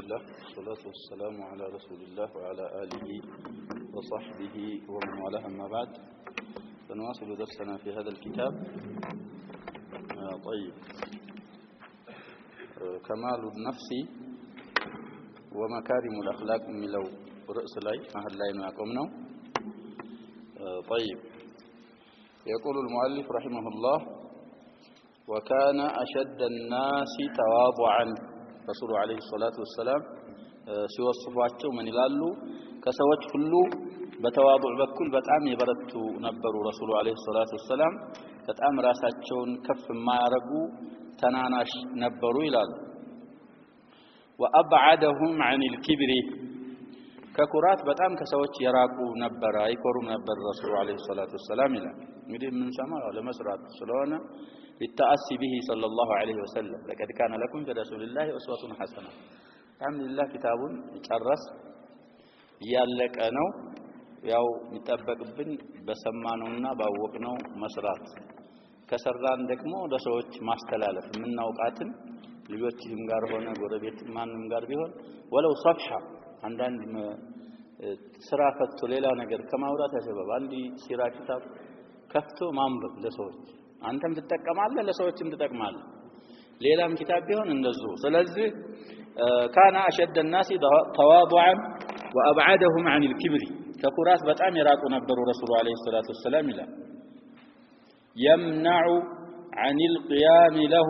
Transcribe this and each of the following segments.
الله والصلاة والسلام على رسول الله وعلى آله وصحبه ومن والاه أما بعد فنواصل درسنا في هذا الكتاب. طيب، كمال النفس ومكارم الأخلاق من لو رأس لاي أهل لاي نعقمنا. طيب، يقول المؤلف رحمه الله: وكان أشد الناس تواضعا. رسول عليه الصلاة والسلام ሲወስፏቸው ምን ይላሉ? ከሰዎች ሁሉ በተዋضع በኩል በጣም የበረቱ ነበሩ። ረሱል عليه الصلاة والسلام በጣም ራሳቸውን ከፍ የማያረጉ ተናናሽ ነበሩ ይላሉ። وأبعدهم عن الكبر ከኩራት በጣም ከሰዎች የራቁ ነበር፣ አይኮሩም ነበር ረሱል عليه الصلاة والسلام ይላል። እንግዲህ ምን ሰማው ለመስራት ስለሆነ للتأسي به صلى الله عليه وسلم لقد كان لكم في رسول الله أسوة حسنة. الحمد لله كتابون ጨረስ ያለቀ ነው። ያው የሚጠበቅብን በሰማነውና ባወቅነው መስራት፣ ከሰራን ደግሞ ለሰዎች ማስተላለፍ የምናውቃትን ልጆችም ጋር ሆነ ጎረቤት ማንንም ጋር ቢሆን ወለው صفحة አንዳንድ ስራ ፈቶ ሌላ ነገር ከማውራት ያሰበብ አንዲ ሲራ kitab ከፍቶ ማንበብ ለሰዎች አንተም ትጠቀማለህ ለሰዎችም ትጠቅማለህ። ሌላም kitab ቢሆን እንደዚሁ። ስለዚህ كان أشد الناس تواضعا وأبعدهم عن الكبر ከኩራት በጣም የራቁ ነበሩ ረሱል عليه الصلاة والسلام ይላል። يمنع عن القيام له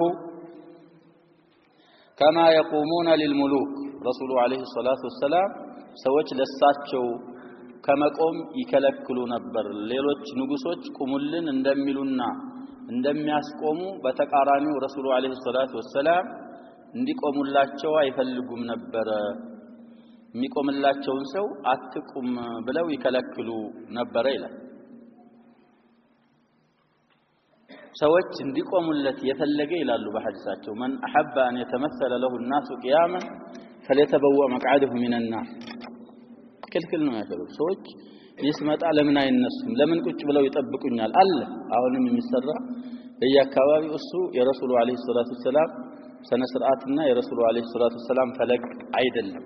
كما يقومون للملوك. رسول عليه الصلاة والسلام ሰዎች ለሳቸው ከመቆም ይከለክሉ ነበር። ሌሎች ንጉሶች ቁሙልን እንደሚሉና እንደሚያስቆሙ በተቃራኒው ረሱል عليه الصلاة والسلام እንዲቆሙላቸው አይፈልጉም ነበር። የሚቆምላቸውን ሰው አትቁም ብለው ይከለክሉ ነበር ይላል። ሰዎች እንዲቆሙለት የፈለገ ይላሉ በሐዲሳቸው من احب ان يتمثل له الناس قياما فليتبوأ مقعده من النار. ክልክል ነው ያለው። ሰዎች ይስመጣ ለምን አይነሱም ለምን ቁጭ ብለው ይጠብቁኛል አለ። አሁንም የሚሰራ በየአካባቢው እሱ የረሱል عليه الصلاة والسلام سنة سرعتنا يا رسول عليه الصلاة والسلام فلق عيدنا.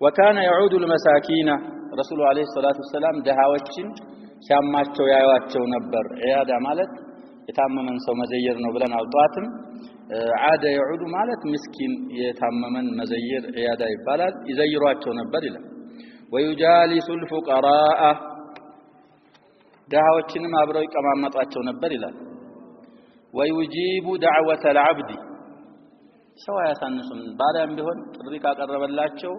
وكان يعود المساكين. رسول عليه الصلاة والسلام دهاوتشن ሲያማቸው ያዩዋቸው ነበር። عيادة ማለት የታመመን ሰው መዘየር ነው ብለን አውጣትም عاد يعود ማለት ምስኪን የታመመን መዘየር عيادة ይባላል። ይዘይሯቸው ነበር ይላል። ويجالس الفقراء دهاوتشንም አብረው ይቀማመጣቸው ነበር ይላል። ويجيب دعوة العبد ሰው ያሳንሱም ባሪያም ቢሆን ጥሪ ካቀረበላቸው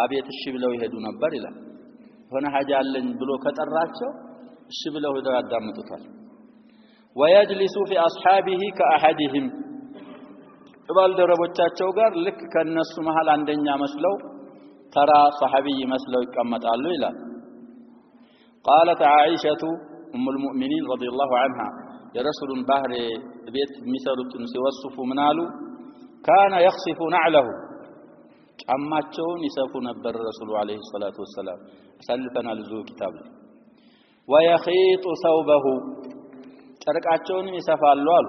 አቤት እሺ ብለው ይሄዱ ነበር ይላል። ሆነ ሐጃ አለኝ ብሎ ከጠራቸው እሺ ብለው ሄደው ያዳምጡታል። ويجلس في اصحابه كاحدهم ባልደረቦቻቸው ጋር ልክ ከነሱ መሃል አንደኛ መስለው ተራ صحابي መስለው ይቀመጣሉ ይላል። قالت عائشة ام المؤمنين رضي الله عنها የረሱል ባህር ቤት የሚሰሩትን ሲወስፉ ምናሉ كان يخصف نعله ጫማቸውን ይሰፉ ነበር ረሱል عليه الصلاة والسلام ሰልፈና ለዙ kitab ويخيط ثوبه ጨርቃቸውን ይሰፋሉ አሉ።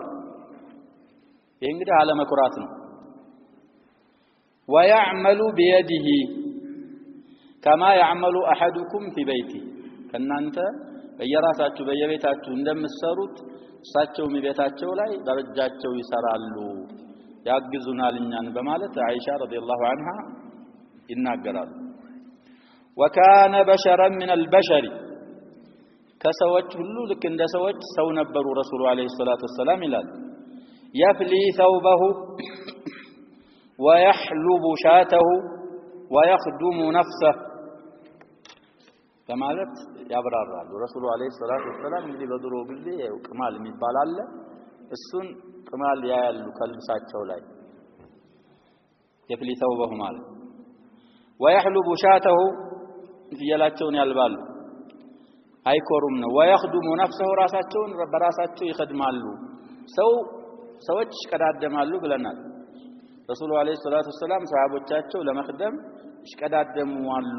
ይሄ እንግዲህ አለመኩራት ነው። ويعمل بيده كما يعمل احدكم في بيته ከናንተ በየራሳችሁ በየቤታችሁ እንደምትሰሩት እሳቸው ቤታቸው ላይ ደረጃቸው ይሰራሉ ያግዙናል እኛን በማለት አይሻ ረዲየላሁ ዐንሃ ይናገራሉ። وكان بشرا من البشر ከሰዎች ሁሉ ልክ እንደ ሰዎች ሰው ነበሩ ረሱል عليه الصلاة والسلام ይላል። يفلي ثوبه ويحلب شاته ويخدم نفسه በማለት ያብራራሉ። ረሱል عليه الصلاة والسلام እንግዲህ በድሮ ጊዜ ቅማል የሚባል አለ። እሱን ቅማል ያያሉ ከልብሳቸው ላይ يفلي ثوبه ማለት ويحلب شاته ፍየላቸውን ያልባሉ አይኮሩም ነው። ويخدم نفسه ራሳቸውን በራሳቸው ይخدማሉ። ሰዎች ይሽቀዳደማሉ ብለናል። ረሱል عليه الصلاة والسلام ሰሃቦቻቸው ለመخدም ይሽቀዳደማሉ።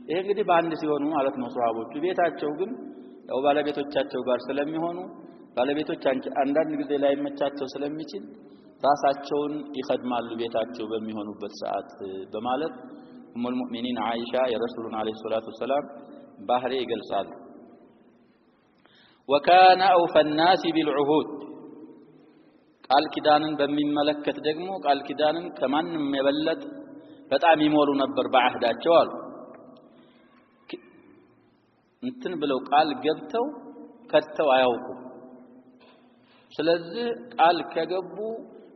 ይሄ እንግዲህ በአንድ ሲሆኑ ማለት ነው ሰሃቦቹ። ቤታቸው ግን ያው ባለቤቶቻቸው ጋር ስለሚሆኑ ባለቤቶች አንዳንድ ጊዜ ላይ መቻቸው ስለሚችል ራሳቸውን ይخدማሉ ቤታቸው በሚሆኑበት ሰዓት በማለት ኡሙ አልሙእሚኒን አይሻ የረሱሉን አለይሂ ሰላቱ ወሰለም ባህሪ ይገልጻሉ وكان اوفى الناس بالعهود ቃል ኪዳንን በሚመለከት ደግሞ ቃል ኪዳንን ከማንም የበለጠ በጣም ይሞሉ ነበር በአህዳቸው አሉ እንትን ብለው ቃል ገብተው ከተው አያውቁ ስለዚህ ቃል ከገቡ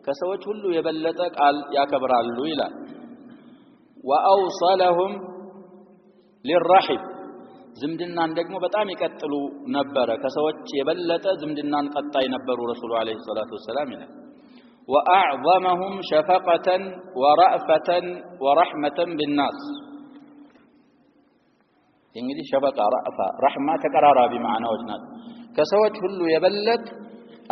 ከሰዎች ሁሉ የበለጠ ቃል ያከብራሉ ይላል واوصلهم للرحم ዝምድናን ደግሞ በጣም ይቀጥሉ ነበር ከሰዎች የበለጠ ዝምድናን ቀጣይ ነበሩ ረሱሉ አለይሂ ሰላቱ ወሰለም ይላል واعظمهم شفقة ورأفة ورحمة بالناس እንግዲህ ሸፈቃ ረአፋ ረህማ ተቀራራቢ ማዕናዎች ናቸው ከሰዎች ሁሉ የበለጠ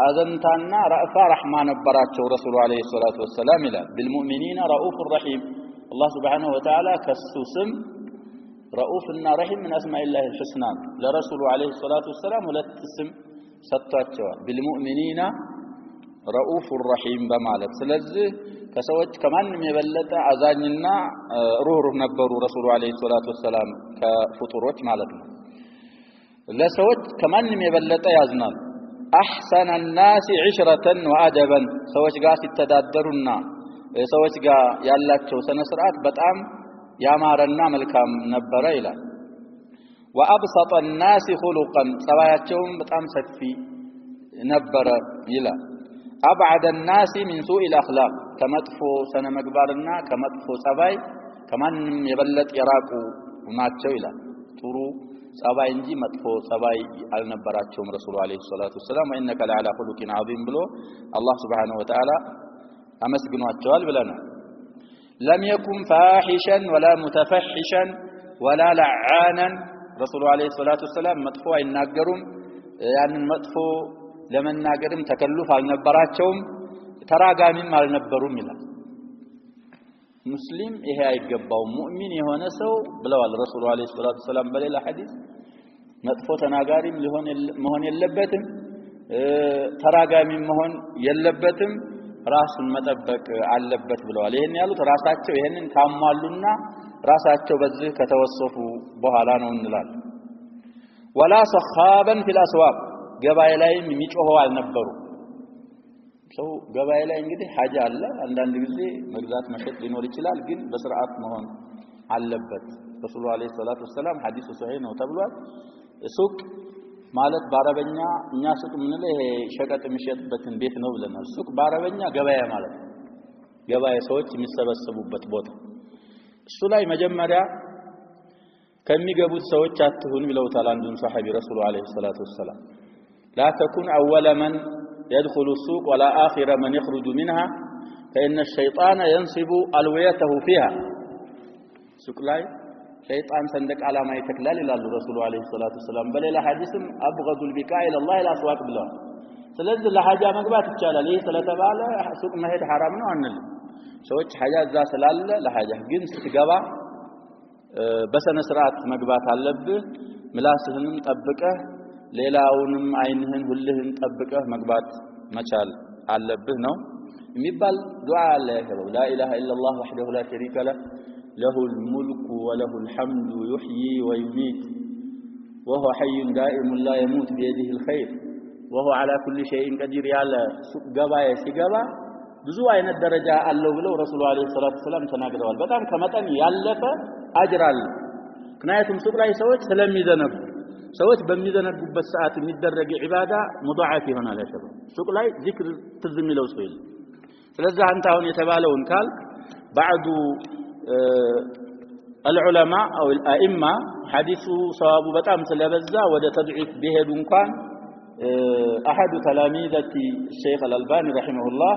አዘንታና ረአፋ ረህማ ነበራቸው ረሱሉ አለይሂ ሰላቱ ወሰለም ይላል بالمؤمنين رؤوف رحيم الله سبحانه وتعالى كسوسم رؤوفنا رحيم من اسماء الله الحسنى لرسول عليه الصلاه والسلام ሁለት ስም ሰጥቷቸዋል بالمؤمنين رؤوف رحيم በማለት ስለዚህ ከሰዎች ከማንም የበለጠ አዛኝና ሩህሩህ ነበሩ ረሱሉ አለይሂ ሰላቱ ወሰለም ከፍጡሮች ማለት ነው ለሰዎች ከማንም የበለጠ ያዝናል احسن الناس عشرة وادبا ሰዎች ጋር ሲተዳደሩና ሰዎች ጋር ያላቸው ስነ ስርዓት በጣም ያማረና መልካም ነበረ ይላል وابسط الناس خلقا ጸባያቸውም በጣም ሰፊ ነበረ ይላል ابعد الناس من سوء الاخلاق ከመጥፎ ስነ ምግባርና ከመጥፎ ጸባይ ከማንም የበለጠ የራቁ ናቸው ይላል ጥሩ ጸባይ እንጂ መጥፎ ጸባይ አልነበራቸውም ረሱሉ አለይሂ ሰላቱ ወሰለም ወኢነከ ለዓላ ኹሉቂን ዐዚም ብሎ አላህ Subhanahu Wa Ta'ala አመስግኗቸዋል ብለናል لم يكن فاحشا ولا متفحشا ولا لعانا ረሱሉ አለይሂ ሰላቱ ወሰለም መጥፎ አይናገሩም ያንን መጥፎ ለመናገርም ተከልፍ አልነበራቸውም ተራጋሚም አልነበሩም ይላል ሙስሊም ይሄ አይገባው ሙእሚን የሆነ ሰው ብለዋል ረሱሉ አለይሂ ሰላቱ ወሰለም በሌላ ሐዲስ መጥፎ ተናጋሪም መሆን የለበትም ተራጋሚም መሆን የለበትም ራሱን መጠበቅ አለበት ብለዋል ይሄን ያሉት ራሳቸው ይሄንን ካሟሉና ራሳቸው በዚህ ከተወሰፉ በኋላ ነው እንላለን ولا صخابا في الاسواق ገበያ ላይም የሚጮኸው አልነበሩ ሰው ገበያ ላይ እንግዲህ ሐጃ አለ አንዳንድ ጊዜ መግዛት መሸጥ ሊኖር ይችላል ግን በስርዓት መሆን አለበት ረሱሉ አለይሂ ሰላቱ ወሰለም ሐዲሱ ሰሂህ ነው ተብሏል ሱቅ ማለት በአረበኛ እኛ ሱቅ ምን ላይ ይሄ ሸቀጥ የሚሸጥበትን ቤት ነው ብለናል ሱቅ በአረበኛ ገበያ ማለት ነው ገበያ ሰዎች የሚሰበሰቡበት ቦታ እሱ ላይ መጀመሪያ ከሚገቡት ሰዎች አትሁን ብለውታል አንዱን ሱሐቢ ረሱሉ አለይሂ ሰላቱ ወሰለም لا تكن أول من يدخل السوق ولا آخر من يخرج منها فإن الشيطان ينصب ألويته فيها سوق لاي شيطان صندق على ما يتكلل إلى الرسول عليه الصلاة والسلام بل إلى حديث أبغض البكاء إلى الله الأسواق بالله ስለዚህ ለሐጃ መግባት ይቻላል ይሄ ስለተባለ ሱቅ መሄድ حرام ነው አንል ሰዎች ሐጃ እዛ ስላለ ለሐጃ ግን ስትገባ በሰነ ስርዓት መግባት አለብህ ምላስህንም ጠብቀህ ሌላውንም አይንህን ሁልህን ጠብቀህ መግባት መቻል አለብህ ነው የሚባል ዱዓ አለ ይሄው لا اله الا الله وحده لا شريك له له الملك وله الحمد يحيي ويميت وهو حي دائم لا يموت بيده الخير وهو على كل شيء قدير ያለ ሱቅ ገበያ ሲገባ ብዙ አይነት ደረጃ አለው ብለው ረሱሉ አለይሂ ሰላቱ ወሰለም ተናግረዋል በጣም ከመጠን ያለፈ አጅር አለ ምክንያቱም ሱቅ ላይ ሰዎች ስለሚዘነቡ ሰዎች በሚዘነጉበት ሰዓት የሚደረግ ኢባዳ ሙዳዓፍ ይሆናል ያሸበ ሱቅ ላይ ዚክር ትዝ የሚለው ሰው ይል ስለዚህ አንተ አሁን የተባለውን ካል بعض العلماء او الائمه حديث ثواب በጣም ስለበዛ ወደ ተድዒፍ ቢሄዱ እንኳን احد تلاميذه الشيخ الالباني رحمه الله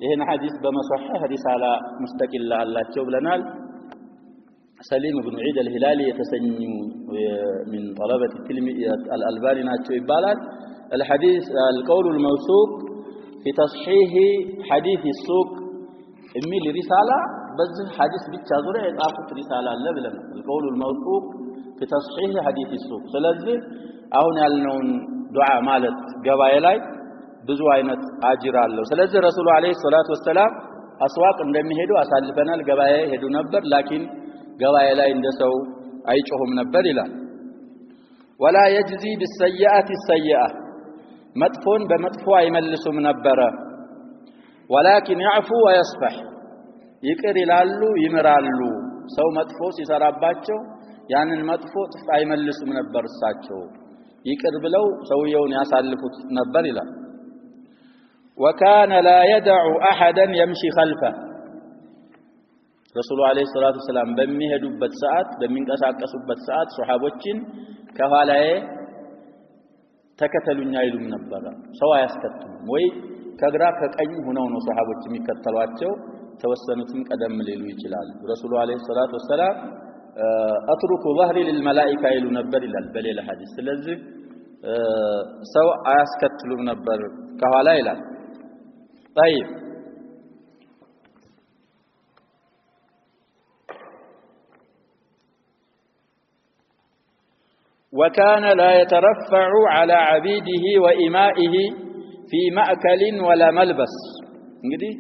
ይሄን ሐዲስ በመصحح رساله مستقله አላቸው ብለናል سليم بن عيد الهلالي يتسنى من طلبة التلميذ الألباني ناتشو يبالات الحديث القول الموثوق في تصحيح حديث السوق የሚል رسالة በዚህ ሐዲስ ብቻ ዙሪያ የጻፉት رسالة አለ ብለናል القول الموثوق في تصحيح حديث السوق ስለዚህ አሁን ያልነውን ዱዓ ማለት ገበያ ላይ ብዙ አይነት አጅር አለው ስለዚህ ረሱሉ አለይሂ ሰላቱ ወሰለም አስዋቅ እንደሚሄዱ አሳልፈናል ገበያ ሄዱ ነበር ላኪን ገበያ ላይ እንደሰው አይጮህም ነበር ይላል ولا يجزي بالسيئات السيئه መጥፎን በመጥፎ አይመልሱም ነበር ولكن يعفو ويصفح ይቅር ይላሉ ይምራሉ ሰው መጥፎ ሲሰራባቸው ያንን መጥፎ ጥፍ አይመልሱም ነበር እሳቸው ይቅር ብለው ሰውየውን ያሳልፉት ነበር ይላል وكان لا يدع احدا يمشي خلفه ረሱሉ አለይሂ ሰላቱ ሰላም በሚሄዱበት ሰዓት በሚንቀሳቀሱበት ሰዓት ሱሐቦችን ከኋላዬ ተከተሉኛ ይሉም ነበር ሰው አያስከትሉም ወይ ከግራ ከቀኝ ሆነው ነው ሱሐቦች የሚከተሏቸው ተወሰኑትም ቀደም ሊሉ ይችላል ረሱሉ አለይሂ ሰላቱ ሰላም አትሩኩ ظهري للملائكه ይሉ ነበር ይላል በሌላ ሐዲስ ስለዚህ ሰው አያስከትሉም ነበር ከኋላ ይላል طيب وكان لا يترفع على عبيده وإمائه في مأكل ولا ملبس እንግዲህ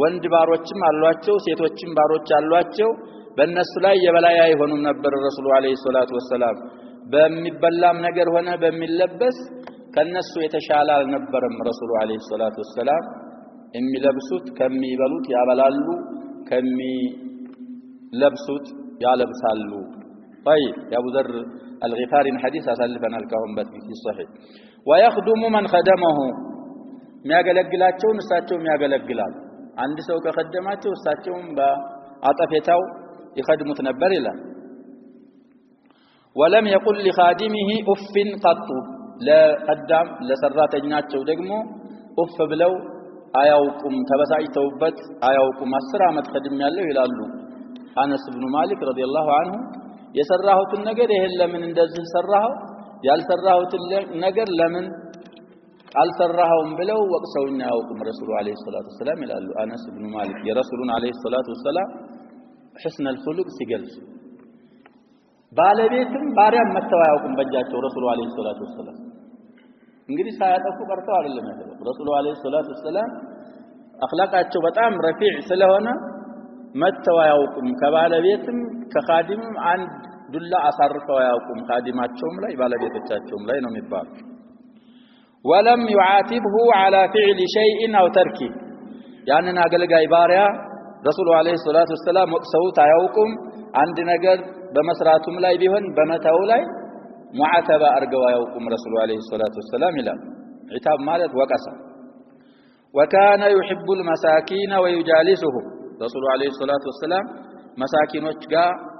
ወንድ ባሮችም አሏቸው ሴቶችም ባሮች አሏቸው በእነሱ ላይ የበላይ አይሆኑም ነበር ረሱሉ አለይሂ ሰላቱ ወሰለም በሚበላም ነገር ሆነ በሚለበስ ከነሱ የተሻለ አልነበረም ረሱሉ አለይሂ ሰላቱ ወሰለም የሚለብሱት ከሚበሉት ያበላሉ ከሚለብሱት ያለብሳሉ طيب يا ابو ذر الغفاري حديث اسلفنا الكون في الصحيح ويخدم من خدمه የሚያገለግላቸው እሳቸው የሚያገለግላል አንድ ሰው ከخدማቸው እሳቸውም በአጠፌታው ይخدሙት ነበር ይላል ولم يقل لخادمه اف قط ለቀዳም ለሰራተኛቸው ደግሞ ኡፍ ብለው አያውቁም ተበሳጭተውበት አያውቁም 10 አመት خدም ያለው ይላሉ አነስ ኢብኑ ማሊክ ረዲየላሁ ዐንሁ የሰራሁትን ነገር ይሄን ለምን እንደዚህ ሰራኸው ያልሰራሁትን ነገር ለምን አልሰራኸውም ብለው ወቅሰውኛ ያውቁም ረሱሉ አለይሂ ሰላቱ ሰላም ይላሉ አነስ ኢብኑ ማሊክ የረሱሉን አለይሂ ሰላቱ ሰላም حسن الخلق ሲገልጹ ባለቤትም ባሪያም መተው ያውቁም በእጃቸው ረሱሉ አለይሂ ሰላቱ ሰላም እንግዲህ ሳያጠፉ ቀርተው አይደለም ያለው ረሱሉ አለይሂ ሰላቱ ሰላም አخلاቃቸው በጣም ረፊዕ ስለሆነ መተው ያውቁም ከባለቤትም ከኻዲምም አንድ ዱላ አሳርፈው ያውቁም ኻዲማቸውም ላይ ባለቤቶቻቸውም ላይ ነው የሚባል ولم يعاتبه على فعل شيء او تركه ያንን አገልጋይ ባሪያ ረሱሉ አለይሂ ሰላቱ ሰላም ወቅሰውት አያውቁም አንድ ነገር በመስራቱም ላይ ቢሆን በመተው ላይ ሙዓተባ አርገው አያውቁም ረሱሉ አለይሂ ሰላቱ ሰላም ይላል ዒታብ ማለት ወቀሳ وكان يحب المساكين ويجالسهم ረሱሉ አለይሂ ሰላቱ ሰላም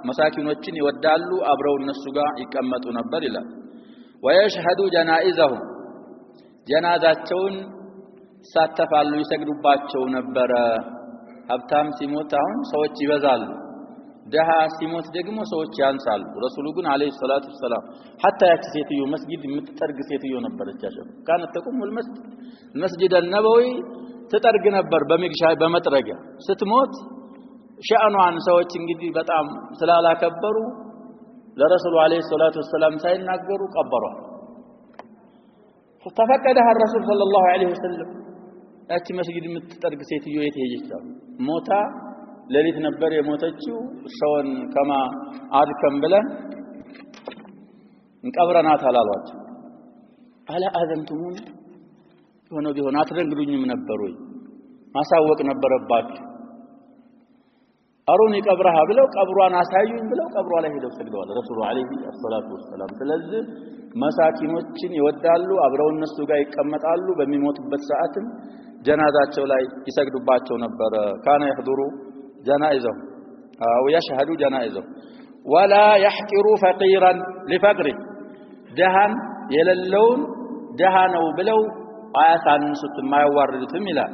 መሳኪኖችን ይወዳሉ አብረው እነሱ ጋር ይቀመጡ ነበር ይላል ويشهد جنائزهم ጀናዛቸውን ሳተፋሉ ይሰግዱባቸው ነበር ሀብታም ሲሞት አሁን ሰዎች ይበዛሉ ደሃ ሲሞት ደግሞ ሰዎች ያንሳሉ ረሱሉ ግን አለይሂ ሰላቱ ሰላም hatta ያቺ ሴትዮ መስጊድ የምትጠርግ ሴትዮ ነበረች ያሸው ካነት ተቁም المسجد النبوي ትጠርግ ነበር በሚግሻ በመጥረጊያ ስትሞት ሻአኗን ሰዎች እንግዲህ በጣም ስላላከበሩ ለረሱሉ አለይሂ ሰላቱ ሰላም ሳይናገሩ ቀበሯል فتفقدها الرسول صلى الله عليه وسلم ያቺ መስጊድ የምትጠርግ ሴትዮ የት ሄደች ሞታ ለሊት ነበር የሞተችው ሰውን ከማ አድከም ብለን እንቀብረናት አላሏቸው አላ አዘንቱሙን ቢሆን አትረግዱኝም ነበር ወይ ማሳወቅ ነበረባችሁ አሩን ይቀብረሃ ብለው ቀብሯን አሳዩኝ ብለው ቀብሯ ላይ ሄደው ሰግደዋል ረሱሉ አለይሂ ሰላቱ ወሰለም ስለዚህ መሳኪኖችን ይወዳሉ አብረው እነሱ ጋር ይቀመጣሉ በሚሞቱበት ሰዓትም ጀናዛቸው ላይ ይሰግዱባቸው ነበር ካነ ይحضሩ ጀናኢዘው አው يشهد ጀናኢዘው ولا يحقر فقيرا لفقره ደሃን የሌለውን ደሃ ነው ብለው አያሳንሱትም ማያዋርዱትም ይላል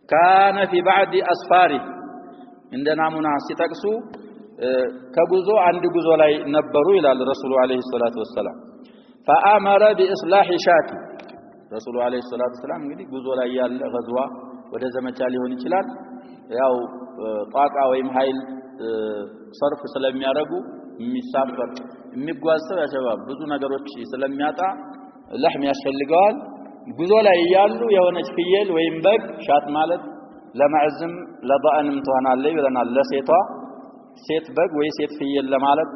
ካነ في بعض اسفاره እንደና ሙና ሲጠቅሱ ከጉዞ አንድ ጉዞ ላይ ነበሩ ይላል ረሱሉ አለይሂ ሰላቱ ወሰለም فامر باصلاح شات ረሱሉ አለይሂ ሰላቱ ወሰለም እንግዲህ ጉዞ ላይ ያለ ገዝዋ ወደ ዘመቻ ሊሆን ይችላል ያው ጣቃ ወይም ኃይል ሰርፍ ስለሚያረጉ የሚሳፈር የሚጓዘው ያሸባብ ብዙ ነገሮች ስለሚያጣ ለህም ያስፈልገዋል ጉዞ ላይ ያሉ የሆነች ፍየል ወይም በግ ሻት ማለት ለማዕዝም ለባንም ትሆናለች ብለናል ለሴቷ ሴት በግ ወይ ሴት ፍየል ለማለት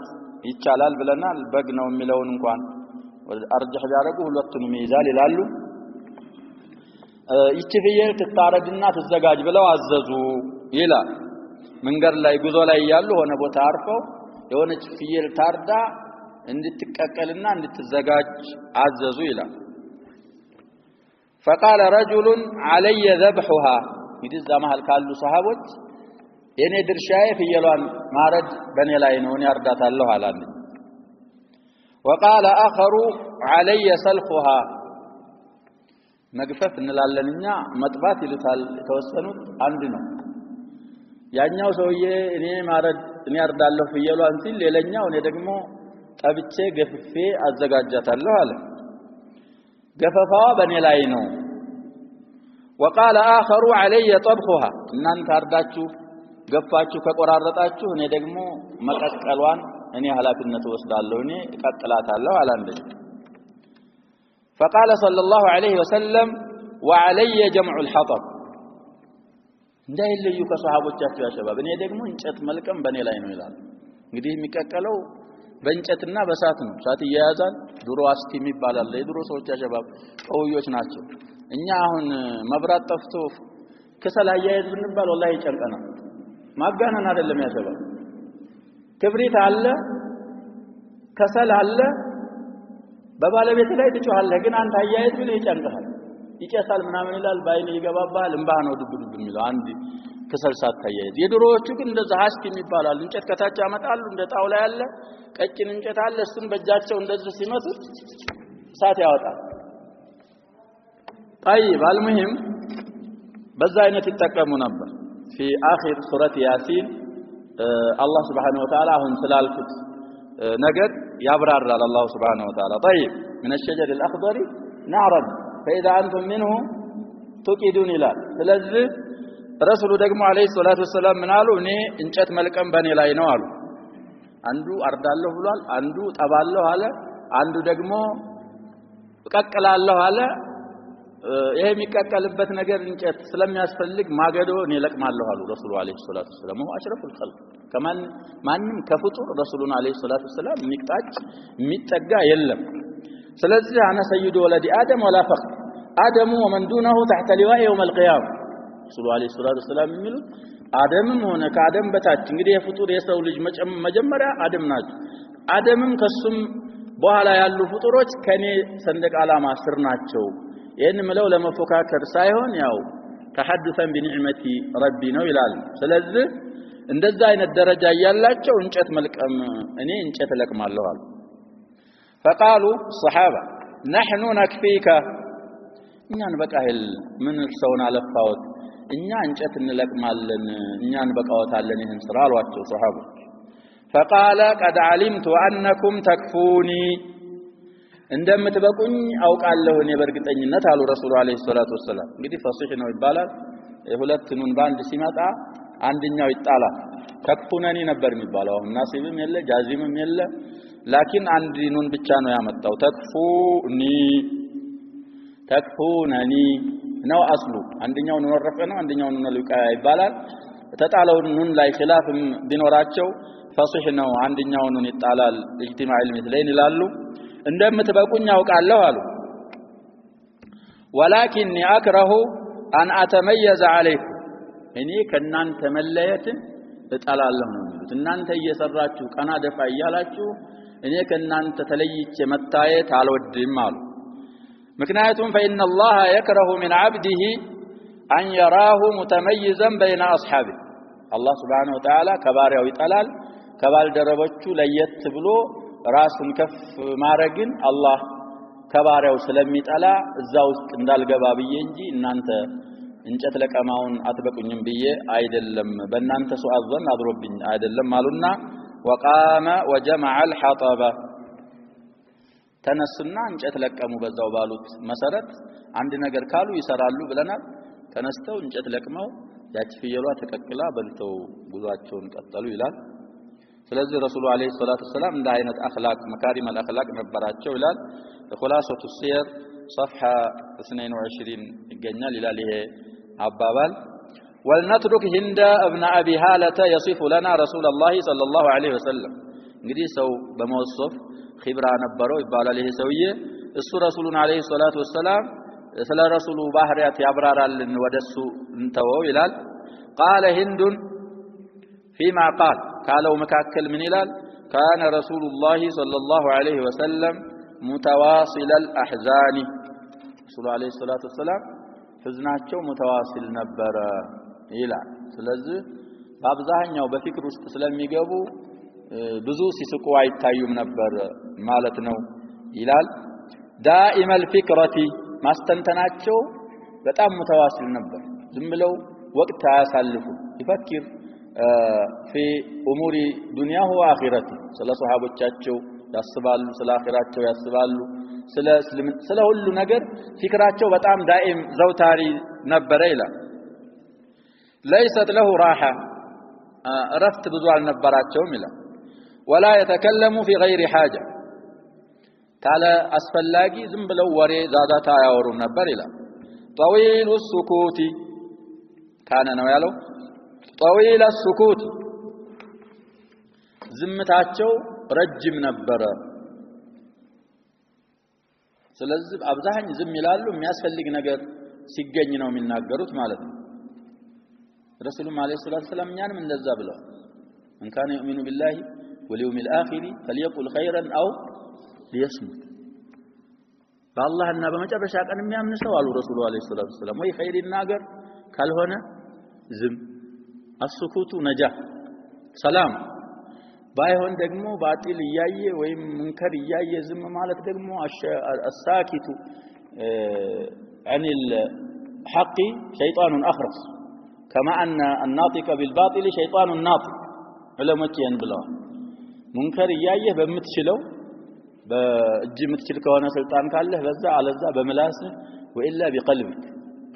ይቻላል ብለናል በግ ነው የሚለውን እንኳን አርጅህ ቢያደርጉ ሁለቱንም ይይዛል ይላሉ ይቺ ፍየል ትታረድና ትዘጋጅ ብለው አዘዙ ይላል መንገድ ላይ ጉዞ ላይ ያሉ ሆነ ቦታ አርፈው የሆነች ፍየል ታርዳ እንድትቀቀልና እንድትዘጋጅ አዘዙ ይላል فقال رجل علي ذبحها ይድዛ መሃል ካሉ ሰሃቦች የኔ ድርሻዬ ፍየሏን ማረድ በኔ ላይ ነው እኔ አርዳታለሁ አላለ وقال اخر علي سلخها መግፈፍ እንላለንኛ መጥባት ይሉታል የተወሰኑት አንድ ነው ያኛው ሰውዬ እኔ ማረድ እኔ አርዳለሁ ፍየሏን ሲል ሌላኛው እኔ ደግሞ ጠብቼ ገፍፌ አዘጋጃታለሁ አለ ገፈፋዋ በኔ ላይ ነው وقال اخر علي طبخها እናንተ አርዳችሁ ገፋችሁ ከቆራረጣችሁ እኔ ደግሞ መቀቀሏን እኔ ኃላፊነት ወስዳለሁ እኔ እቀቅላታለሁ አለ አንደ فقال صلى الله عليه وسلم وعلي جمع الحطب እንዳይለዩ ከሷሃቦቻቸው ያሸባብ እኔ ደግሞ እንጨት መልቀም በኔ ላይ ነው ይላል እንግዲህ የሚቀቀለው በእንጨትና በሳት ነው ሳት ይያዛል ድሮ አስቲም ይባላል የድሮ ሰዎች ያሸባብ ቀውዮች ናቸው እኛ አሁን መብራት ጠፍቶ ከሰል አያይዝ ብንባል ወላሂ ጨንቀናል ማጋነን አይደለም ያሸባብ ክብሪት አለ ከሰል አለ በባለቤት ላይ ትጮሃለህ ግን አንተ አያይዝ ምን ይጨንቀሃል ይጨሳል ምናምን ይላል ባይኔ ይገባባል እንባ ነው ድብ የሚለው አንድ ከሰል ሳታያይዝ የድሮዎቹ ግን እንደዛ አስቲም ይባላል እንጨት ከታች ያመጣሉ እንደ ጣውላ ያለ ቀጭን እንጨት አለ እሱን በእጃቸው እንደዚህ ሲመቱት ሳት ያወጣል طيب المهم በዛ አይነት ይጠቀሙ ነበር في اخر سوره ياسين الله سبحانه وتعالى አሁን ስላልኩት ነገር ያብራራል الله سبحانه وتعالى طيب من الشجر الاخضر نعرا فاذا انتم منه توقدون الى ስለዚህ ረሱሉ ደግሞ አለይሂ ሰላቱ ወሰለም ምን አሉ እኔ እንጨት መልቀም በኔ ላይ ነው አሉ አንዱ አርዳለሁ ብሏል አንዱ ጠባለሁ አለ አንዱ ደግሞ ቀቀላለሁ አለ ይሄ የሚቀቀልበት ነገር እንጨት ስለሚያስፈልግ ማገዶ እኔ ለቅማለሁ አሉ ረሱሉ አለይሂ ሰላቱ ወሰለም ነው አሽረፉል ኸልቅ ከማን ማንንም ከፍጡር ረሱሉን አለይሂ ሰላቱ ወሰለም የሚጣጭ የሚጠጋ የለም ስለዚህ አና ሰይዱ ወለዲ አደም ወላ ፈഖር አደሙ ወመን ዱነሁ تحت لواء يوم القيامه ረሱሉ አለይሂ ሰላቱ ወሰለም የሚሉት አደምም ሆነ ከአደም በታች እንግዲህ የፍጡር የሰው ልጅ መጀመሪያ አደም ናቸው አደምም ከሱም በኋላ ያሉ ፍጡሮች ከኔ ሰንደቅ ዓላማ ስር ናቸው ይሄን ምለው ለመፎካከር ሳይሆን ያው ተሐዱሰን በኒዕመቲ ረቢ ነው ይላል ስለዚህ እንደዛ አይነት ደረጃ ያያላቸው እንጨት መልቀም እኔ እንጨት ለቅማለሁ አሉ فقالوا الصحابه نحن نكفيك እኛን በቃል ምን ሰውን አለፋውት እኛ እንጨት እንለቅማለን እኛን በቃውታለን ይሄን ስራ አሏቸው ሱሐቦች فقال قد علمت انكم تكفوني እንደምትበቁኝ አውቃለሁ እኔ በርግጠኝነት አሉ ረሱሉ አለይሂ ሰላቱ ወሰለም እንግዲህ ፈሲህ ነው ይባላል የሁለት ኑን ባንድ ሲመጣ አንደኛው ይጣላል ተክፉነኒ ነበር የሚባለው አሁን ናሲብም የለ ጃዚምም የለ ላኪን አንድ ኑን ብቻ ነው ያመጣው ተክፉነኒ ነው አስሉ አንደኛው ኑን ወረፈ ነው አንደኛው ኑን ልቃ ይባላል ተጣለው ኑን ላይ ኺላፍም ቢኖራቸው ፈሲህ ነው አንደኛው ኑን ይጣላል ኢጅቲማዕ المثلين ይላሉ እንደምትበቁኝ አውቃለሁ አሉ ولكنني اكره ان اتميز عليكم እኔ ከናንተ መለየትን እጣላለሁ ነው የሚሉት እናንተ እየሰራችሁ ቀና ደፋ እያላችሁ እኔ ከናንተ ተለይቼ መታየት አልወድም አሉ ምክንያቱም فإن الله يكره من عبده أن يراه متميزا بين أصحابه الله سبحانه وتعالى ከባሪያው ይጣላል ከባልደረቦቹ ለየት ብሎ ራሱን ከፍ ማረግን አላህ ከባሪያው ስለሚጣላ እዛው ውስጥ እንዳልገባ ብዬ እንጂ እናንተ እንጨት ለቀማውን አትበቁኝም ብዬ አይደለም በእናንተ ሱአዘን አድሮብኝ አይደለም አሉና وقام وجمع الحطب ተነሱና እንጨት ለቀሙ በዛው ባሉት መሰረት አንድ ነገር ካሉ ይሰራሉ ብለናል ተነስተው እንጨት ለቅመው ያቺ ፍየሏ ተቀቅላ በልተው ጉዟቸውን ቀጠሉ ይላል ስለዚህ ረሱሉ አለይሂ ሰላቱ ወሰለም እንደ አይነት አኽላቅ መካሪም አልአኽላቅ ነበራቸው ይላል ኹላሰቱ ሲር صفحة 22 ይገኛል ይላል ይሄ አባባል ولنترك هند ابن ابي هاله يصف لنا رسول الله صلى الله عليه وسلم እንግዲህ ሰው በመወሰፍ ኺብራ ነበረው ይባላል ይሄ ሰውዬ እሱ ረሱሉን አለይሂ ሰላቱ ወሰለም ስለ ረሱሉ ባህሪያት ያብራራልን ወደሱ እንተወው ይላል قال هند فيما قالوا መካከል ምን ይላል كان رسول الله صلى الله عليه وسلم متواصل الاحزان رسول عليه الصلاه والسلام ህዝናቸው متواصل ነበረ ይላል ስለዚህ በአብዛኛው በፍቅር ውስጥ ስለሚገቡ ብዙ ሲስቁ አይታዩም ነበር ማለት ነው ይላል دائم الفكرة ማስተንተናቸው በጣም متواصل ነበር ዝም ብለው ወቅት አያሳልፉ ይፈክር في امور دنياه واخرته ስለ ሱሐቦቻቸው ያስባሉ ስለ አኺራቸው ያስባሉ ስለ ሁሉ ነገር ፍቅራቸው በጣም ዳኢም ዘውታሪ ነበረ ይላል ليست له راحه رفت ብዙ አልነበራቸውም ይላል ولا يتكلم في غير حاجه ታለ አስፈላጊ ዝም ብለው ወሬ ዛዛታ ያወሩ ነበር ይላል طويل السكوت كان ነው ያለው طويل السكوت ዝምታቸው ረጅም ነበረ ስለዚህ አብዛኛው ዝም ይላሉ የሚያስፈልግ ነገር ሲገኝ ነው የሚናገሩት ማለት ነው ረሱሉም አለይሂ ሰላቱ ሰላም ኛንም እንደዛ ብለዋል ان كان يؤمن بالله واليوم الاخر فليقل خيرا او ليصمت በአላህና በመጨረሻ ቀን የሚያምን ሰው አሉ ረሱሉ አለይሂ ሰላቱ ሰላም ወይ ኸይር ይናገር ካልሆነ ዝም السكوت نجاح ሰላም ባይሆን ደግሞ ባጢል ይያየ ወይም ሙንከር ይያየ ዝም ማለት ደግሞ الساكت عن الحق شيطان اخرس كما ان الناطق بالباطل شيطان ناطق علماء ብለው ሙንከር ይያየ በመትችለው በእጅ ምትችል ከሆነ ስልጣን ካለ በዛ አለዛ በመላስ ወኢላ بقلبك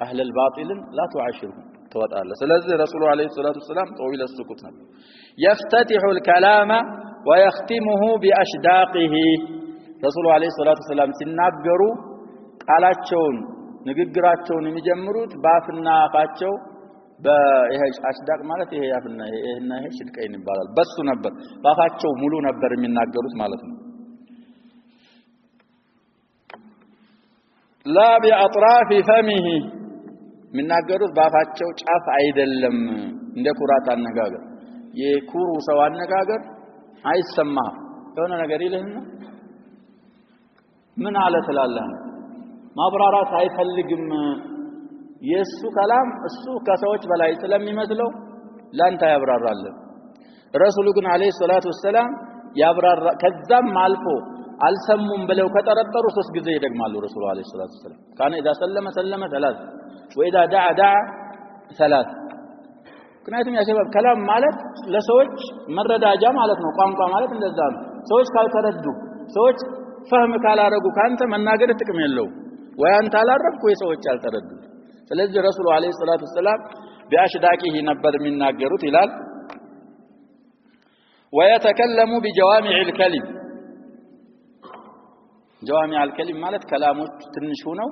اهل الباطل لا تعاشرهم ተወጣለ ስለዚህ ረሱሉ አለይሂ ሰላቱ ሰላም طويل السكوت ነው يفتتح الكلام ويختمه باشداقه ረሱሉ አለይሂ ሰላቱ ሰላም ሲናገሩ ቃላቸውን ንግግራቸውን የሚጀምሩት ባፍና አፋቸው በይሄ አሽዳቅ ማለት ይሄ ያፍና ይሄና ይሄ ሽድቀይን ይባላል በሱ ነበር ባፋቸው ሙሉ ነበር የሚናገሩት ማለት ነው لا باطراف فمه የሚናገሩት ባፋቸው ጫፍ አይደለም እንደ ኩራት አነጋገር የኩሩ ሰው አነጋገር አይሰማህ የሆነ ነገር ይልህና ምን አለ ትላለህ ማብራራት አይፈልግም የሱ ከላም እሱ ከሰዎች በላይ ስለሚመስለው ላንተ ያብራራል ረሱሉ ግን አለይሂ ሰላቱ ወሰለም ያብራራ ከዛም አልፎ አልሰሙም ብለው ከጠረጠሩ ሶስት ጊዜ ይደግማሉ ረሱሉ አለይሂ ሰላቱ ወሰለም ካነ اذا سلم ثلاث واذا دعا ثلاث ምክንያቱም ያ ሸባብ ከላም ማለት ለሰዎች መረዳጃ ማለት ነው ቋንቋ ማለት እንደዛ ነው ሰዎች ካልተረዱ ሰዎች ፈህም ካላረጉ ካንተ መናገር ጥቅም የለው ወይ አንተ አላረብኩ ወይ ሰዎች አልተረዱ ስለዚህ ረሱሉ አለይሂ ሰላቱ ወሰለም ቢአሽዳቂሂ ነበር የሚናገሩት ይላል ويتكلم بجوامع الكلم جوامع الكلم ማለት ከላሞች ትንሽ ሆነው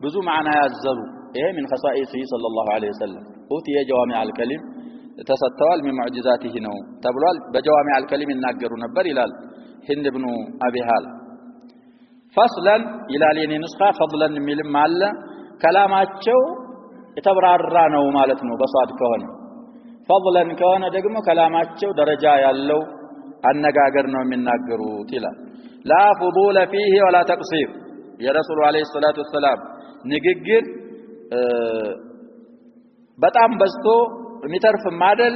ብዙ ማዕና ያዘሉ ይሄ من خصائصه صلى الله عليه وسلم اوتي جوامع الكلم ተሰጥተዋል من معجزاته ነው ተብሏል በجوامع الكلم ይናገሩ ነበር ይላል هند ابن ابي هال فصلا ይላል የኔ ንስኻ فضلا የሚልም አለ ከላማቸው የተብራራ ነው ማለት ነው በሷድ ከሆነ فضلا ከሆነ ደግሞ ከላማቸው ደረጃ ያለው አነጋገር ነው የሚናገሩት ይላል لا فضول فيه ولا تقصير يا رسول عليه الصلاه والسلام ንግግር በጣም በዝቶ የሚተርፍ ማደል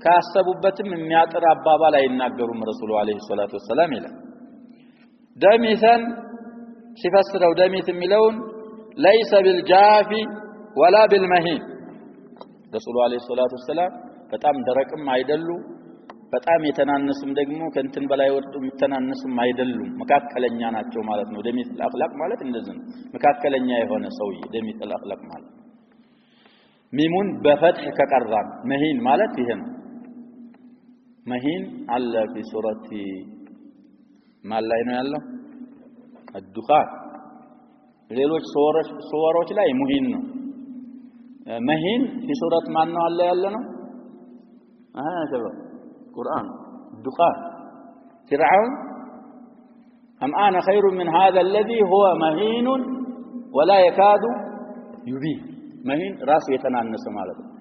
ካሰቡበትም የሚያጥር አባባል አይናገሩም ረሱሉ አለይሂ ሰላቱ ወሰለም ይላል ደሚሰን ሲፈስረው ደሚት የሚለውን ليس بالجاف ولا بالمهين ረሱሉ አለይሂ ሰላቱ ወሰለም በጣም ደረቅም አይደሉ በጣም የተናነሱም ደግሞ ከንትን በላይ ወርዱ የተናነሱም አይደሉም መካከለኛ ናቸው ማለት ነው ደሚት አخلاق ማለት እንደዚህ ነው መካከለኛ የሆነ ሰውዬ ደሚት አخلاق ማለት ሚሙን በፈትህ ከቀራን መሂን ማለት ይሄ ነው መሂን አለ في ሱረቲ ማን ላይ ነው ያለው الدخان ሌሎች ሱወሮች ላይ ሙሂን ነው መሂን في ሱረት ማን ነው አለ ያለ ነው شباب قرآن الدخان فرعون أم أنا خير من هذا الذي هو مهين ولا يكاد يبين مهين راس يتنانس ማለት ነው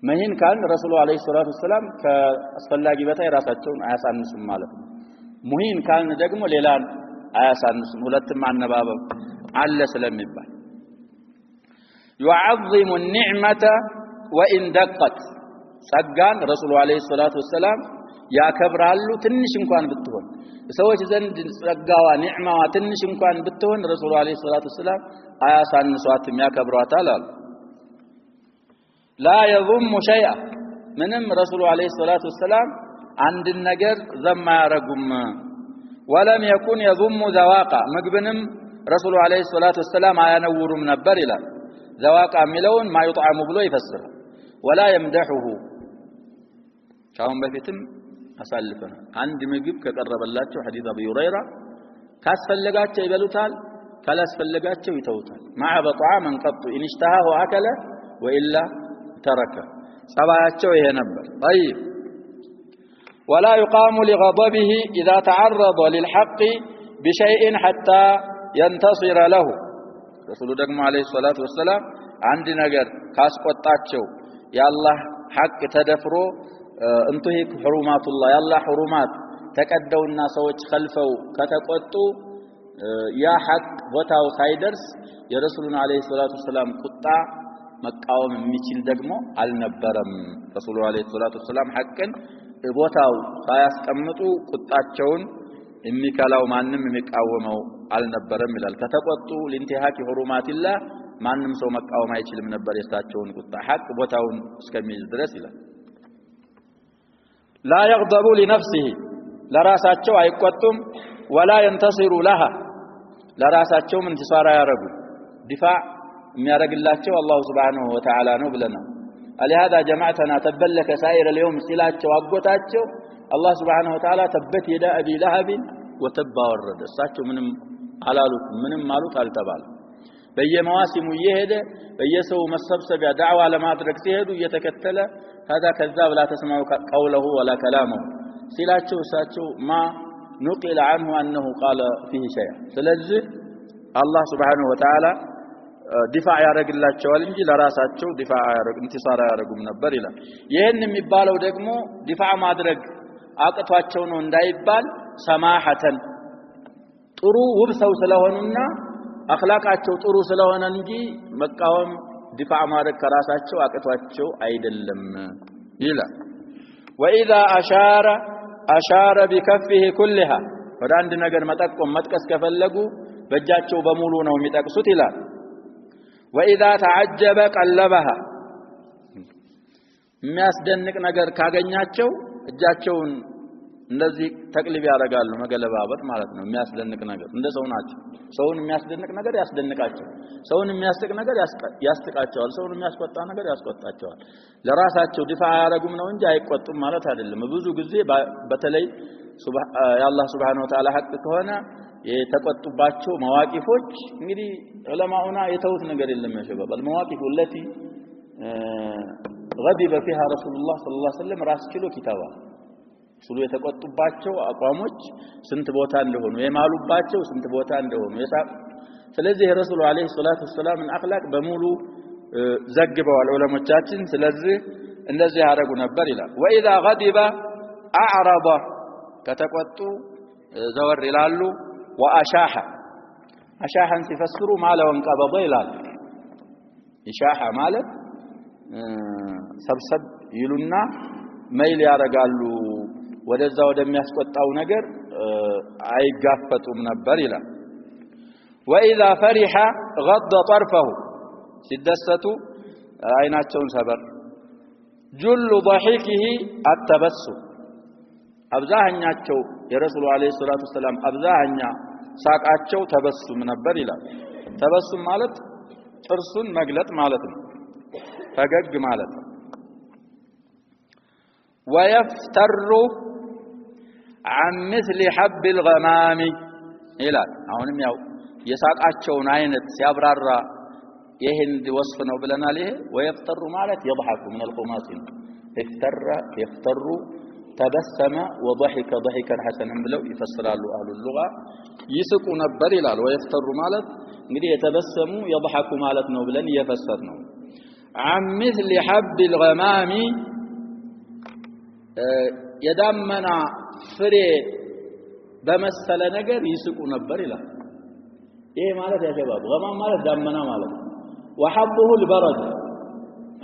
መሂን ካን ረሱሉ አለይሂ ሰላቱ ወሰለም ከአስፈላጊ በታይ ራሳቸውን አያሳንሱም ማለት ነው ሙሂን ካን ደግሞ ሌላን አያሳንሱም ሁለቱም አነባበብ አለ ስለሚባል يعظم النعمة وإن دقت ጸጋን ረሱሉ አለይሂ ሰላቱ ወሰለም ያከብራሉ ትንሽ እንኳን ብትሆን ሰዎች ዘንድ ጸጋዋ ኒዕማዋ ትንሽ እንኳን ብትሆን ረሱሉ አለይሂ ሰላቱ ወሰለም አያሳንሷትም ያከብሯታል አሉ لا يضم شيئا ምንም ረሱሉ አለይሂ ሰላቱ ወሰለም አንድ ነገር ዘማ ያረጉም ولم يكن يضم ذواقا ምግብንም ረሱሉ አለይሂ ሰላቱ ወሰለም አያነውሩም ነበር ይላል ذواقا የሚለውን ما يطعم ብሎ ይፈስራል ولا يمدحه ካሁን በፊትም አሳልፈና አንድ ምግብ ከቀረበላቸው ሐዲስ አቡ ሁረይራ ካስፈልጋቸው ይበሉታል ካላስፈልጋቸው ይተውታል مع بطعام قط ان اشتهاه اكل والا ترك ጸባያቸው ይሄ ነበር طيب ولا يقام لغضبه اذا تعرض للحق بشيء حتى ينتصر له ረሱሉ ደግሞ አለይሂ ሰላቱ ወሰለም አንድ ነገር ካስቆጣቸው ያላህ ሐቅ ተደፍሮ እንተሂክ ሁሩማቱላህ ያላህ ሁሩማት ተቀደውና ሰዎች ኸልፈው ከተቆጡ ያ ሐቅ ቦታው ሳይደርስ የረሱሉን አለይሂ ሰላቱ ወሰለም ቁጣ መቃወም የሚችል ደግሞ አልነበረም ረሱሉ አለይሂ ሰላቱ ወሰለም ሐቅን ቦታው ሳያስቀምጡ ቁጣቸውን የሚከላው ማንንም የሚቃወመው አልነበረም ይላል ከተቆጡ ለኢንቲሃቂ ሁሩማቲላህ ማንንም ሰው መቃወም አይችልም ነበር የሳቸውን ቁጣ ሐቅ ቦታውን እስከሚይዝ ድረስ ይላል لا يغضب لنفسه ለራሳቸው አይቆጡም ولا ينتصر لها ለራሳቸው እንتصار ያረጉ ዲፋዕ የሚያረግላቸው አላህ Subhanahu Wa Ta'ala ነው ብለና لهذا جماعتنا تبلك سائر اليوم ሲላቸው አጎታቸው አላህ Subhanahu Wa Ta'ala ተበት يد ابي لهب وتب ورد እሳቸው ምንም አላሉት ምንም ማሉት አልተባለ በየመዋሲሙ እየሄደ በየሰው መሰብሰቢያ ዳዕዋ ለማድረግ ሲሄዱ እየተከተለ هذا كذاب لا تسمعوا قوله ولا كلامه ሲላቸው እሳቸው ما نقل عنه انه قال فيه شيء ስለዚህ አላህ Subhanahu Wa Ta'ala ዲፋዕ ያረግላቸዋል እንጂ ለራሳቸው ዲፋዕ ያረግ እንتصار ያረጉም ነበር ይላል ይሄን የሚባለው ደግሞ ዲፋዕ ማድረግ አቅቷቸው ነው እንዳይባል ሰማሐተን ጥሩ ውብ ሰው ስለሆኑና አኽላቃቸው ጥሩ ስለሆነ እንጂ መቃወም ዲፋዕ ማድረግ ከራሳቸው አቅቷቸው አይደለም ይላል واذا اشار بكفه كلها ወደ አንድ ነገር መጠቆም መጥቀስ ከፈለጉ በእጃቸው በሙሉ ነው የሚጠቅሱት ይላል واذا تعجب قلبها የሚያስደንቅ ነገር ካገኛቸው እጃቸውን እንደዚህ ተቅሊብ ያደርጋሉ መገለባበጥ ማለት ነው የሚያስደንቅ ነገር እንደ ሰው ናቸው ሰውን የሚያስደንቅ ነገር ያስደንቃቸው ሰውን የሚያስቅ ነገር ያስጥቃቸዋል ሰውን የሚያስቆጣ ነገር ያስቆጣቸዋል ለራሳቸው ዲፋዕ ያረጉም ነው እንጂ አይቆጡም ማለት አይደለም ብዙ ጊዜ በተለይ ያላህ Subhanahu Wa Ta'ala ሐቅ ከሆነ የተቆጡባቸው መዋቂፎች እንግዲህ ዑለማኡና የተውት ነገር የለም ያሸባብ المواقف التي غضب فيها رسول الله صلى الله عليه وسلم ራስ ችሎ ኪታባ ሱሉ የተቆጡባቸው አቋሞች ስንት ቦታ እንደሆኑ የማሉባቸው ስንት ቦታ እንደሆኑ ስለዚህ ረሱሉ አለይሂ ሰላቱ ወሰለም አኽላቅ በሙሉ ዘግበዋል ዑለሞቻችን ስለዚህ እንደዚህ ያደርጉ ነበር ይላል واذا غضب اعرض ከተቆጡ ዘወር ይላሉ واشاح اشاحን ሲፈስሩ ማለ ወንቀበض ይላል ኢሻሃ ማለት ሰብሰብ ይሉና መይል ያረጋሉ ወደዛ ወደሚያስቆጣው ነገር አይጋፈጡም ነበር ይላል واذا فرح غض طرفه ሲደሰቱ አይናቸውን ሰበር جل ضحكه التبسم አብዛኛቸው የረሱሉ አለይሂ ሰላቱ ወሰለም አብዛኛ ሳቃቸው ተበሱም ነበር ይላል ተበሱም ማለት ጥርሱን መግለጥ ማለት ነው ፈገግ ማለት ነው ويفتر عن مثل حب الغمام ይላል አሁንም ያው የሳቃቸውን አይነት ሲያብራራ ይሄን ወስፍ ነው ብለናል። ይሄ ወይፍጠሩ ማለት يضحك من الخماس افتر يفتر تبسم وضحك ضحكا حسنا ብለው ይፈስራሉ አህሉ اللغة ይስቁ ነበር ይላል። ወይፍጠሩ ማለት እንግዲህ የተበሰሙ يضحك ማለት ነው ብለን እየፈሰር ነው። عن مثل حب الغمام የዳመና ፍሬ በመሰለ ነገር ይስቁ ነበር ይላል። ይሄ ማለት ያሸባብ غمام ማለት ዳመና ማለት وحبه البرد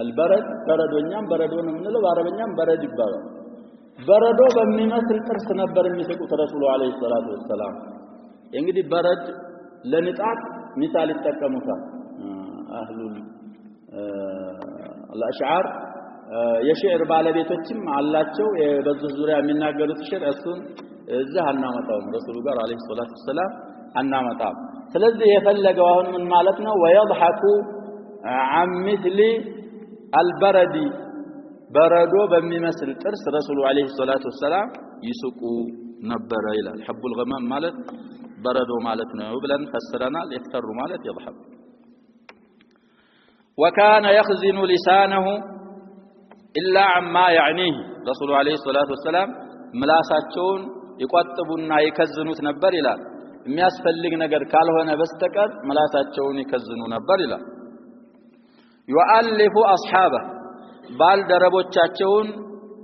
البرد በረዶኛም በረዶ ነው የምንለው በአረበኛም በረድ ይባላል። በረዶ በሚመስል ጥርስ ነበር የሚስቁት ረሱሉ አለይሂ ሰላቱ ወሰለም። እንግዲህ በረድ ለንጣት ሚሳል ይጠቀሙታል አህሉል الاشعار የሽዕር ባለቤቶችም አላቸው በዚህ ዙሪያ የሚናገሩት ሽዕር እሱን እዛ አናመጣው ረሱሉ ጋር አለይሂ ሰላቱ ወሰለም አናመጣው። ስለዚህ የፈለገው አሁን ምን ማለት ነው? ويضحك عن مثل البرد በረዶ በሚመስል ጥርስ ረሱሉ አለይሂ ሰላቱ ወሰለም ይስቁ ነበር ይላል። حب الغمام ማለት በረዶ ማለት ነው ብለን ፈስረናል። ይፍጠሩ ማለት يضحك وكان يخزن لسانه إلا عما يعنيه رسول عليه الصلاة والسلام ምላሳቸውን ይቆጥቡና ይከዝኑት ነበር ይላል። የሚያስፈልግ ነገር ካልሆነ በስተቀር ምላሳቸውን ይከዝኑ ነበር ይላል። يؤلف اصحابه ባልደረቦቻቸውን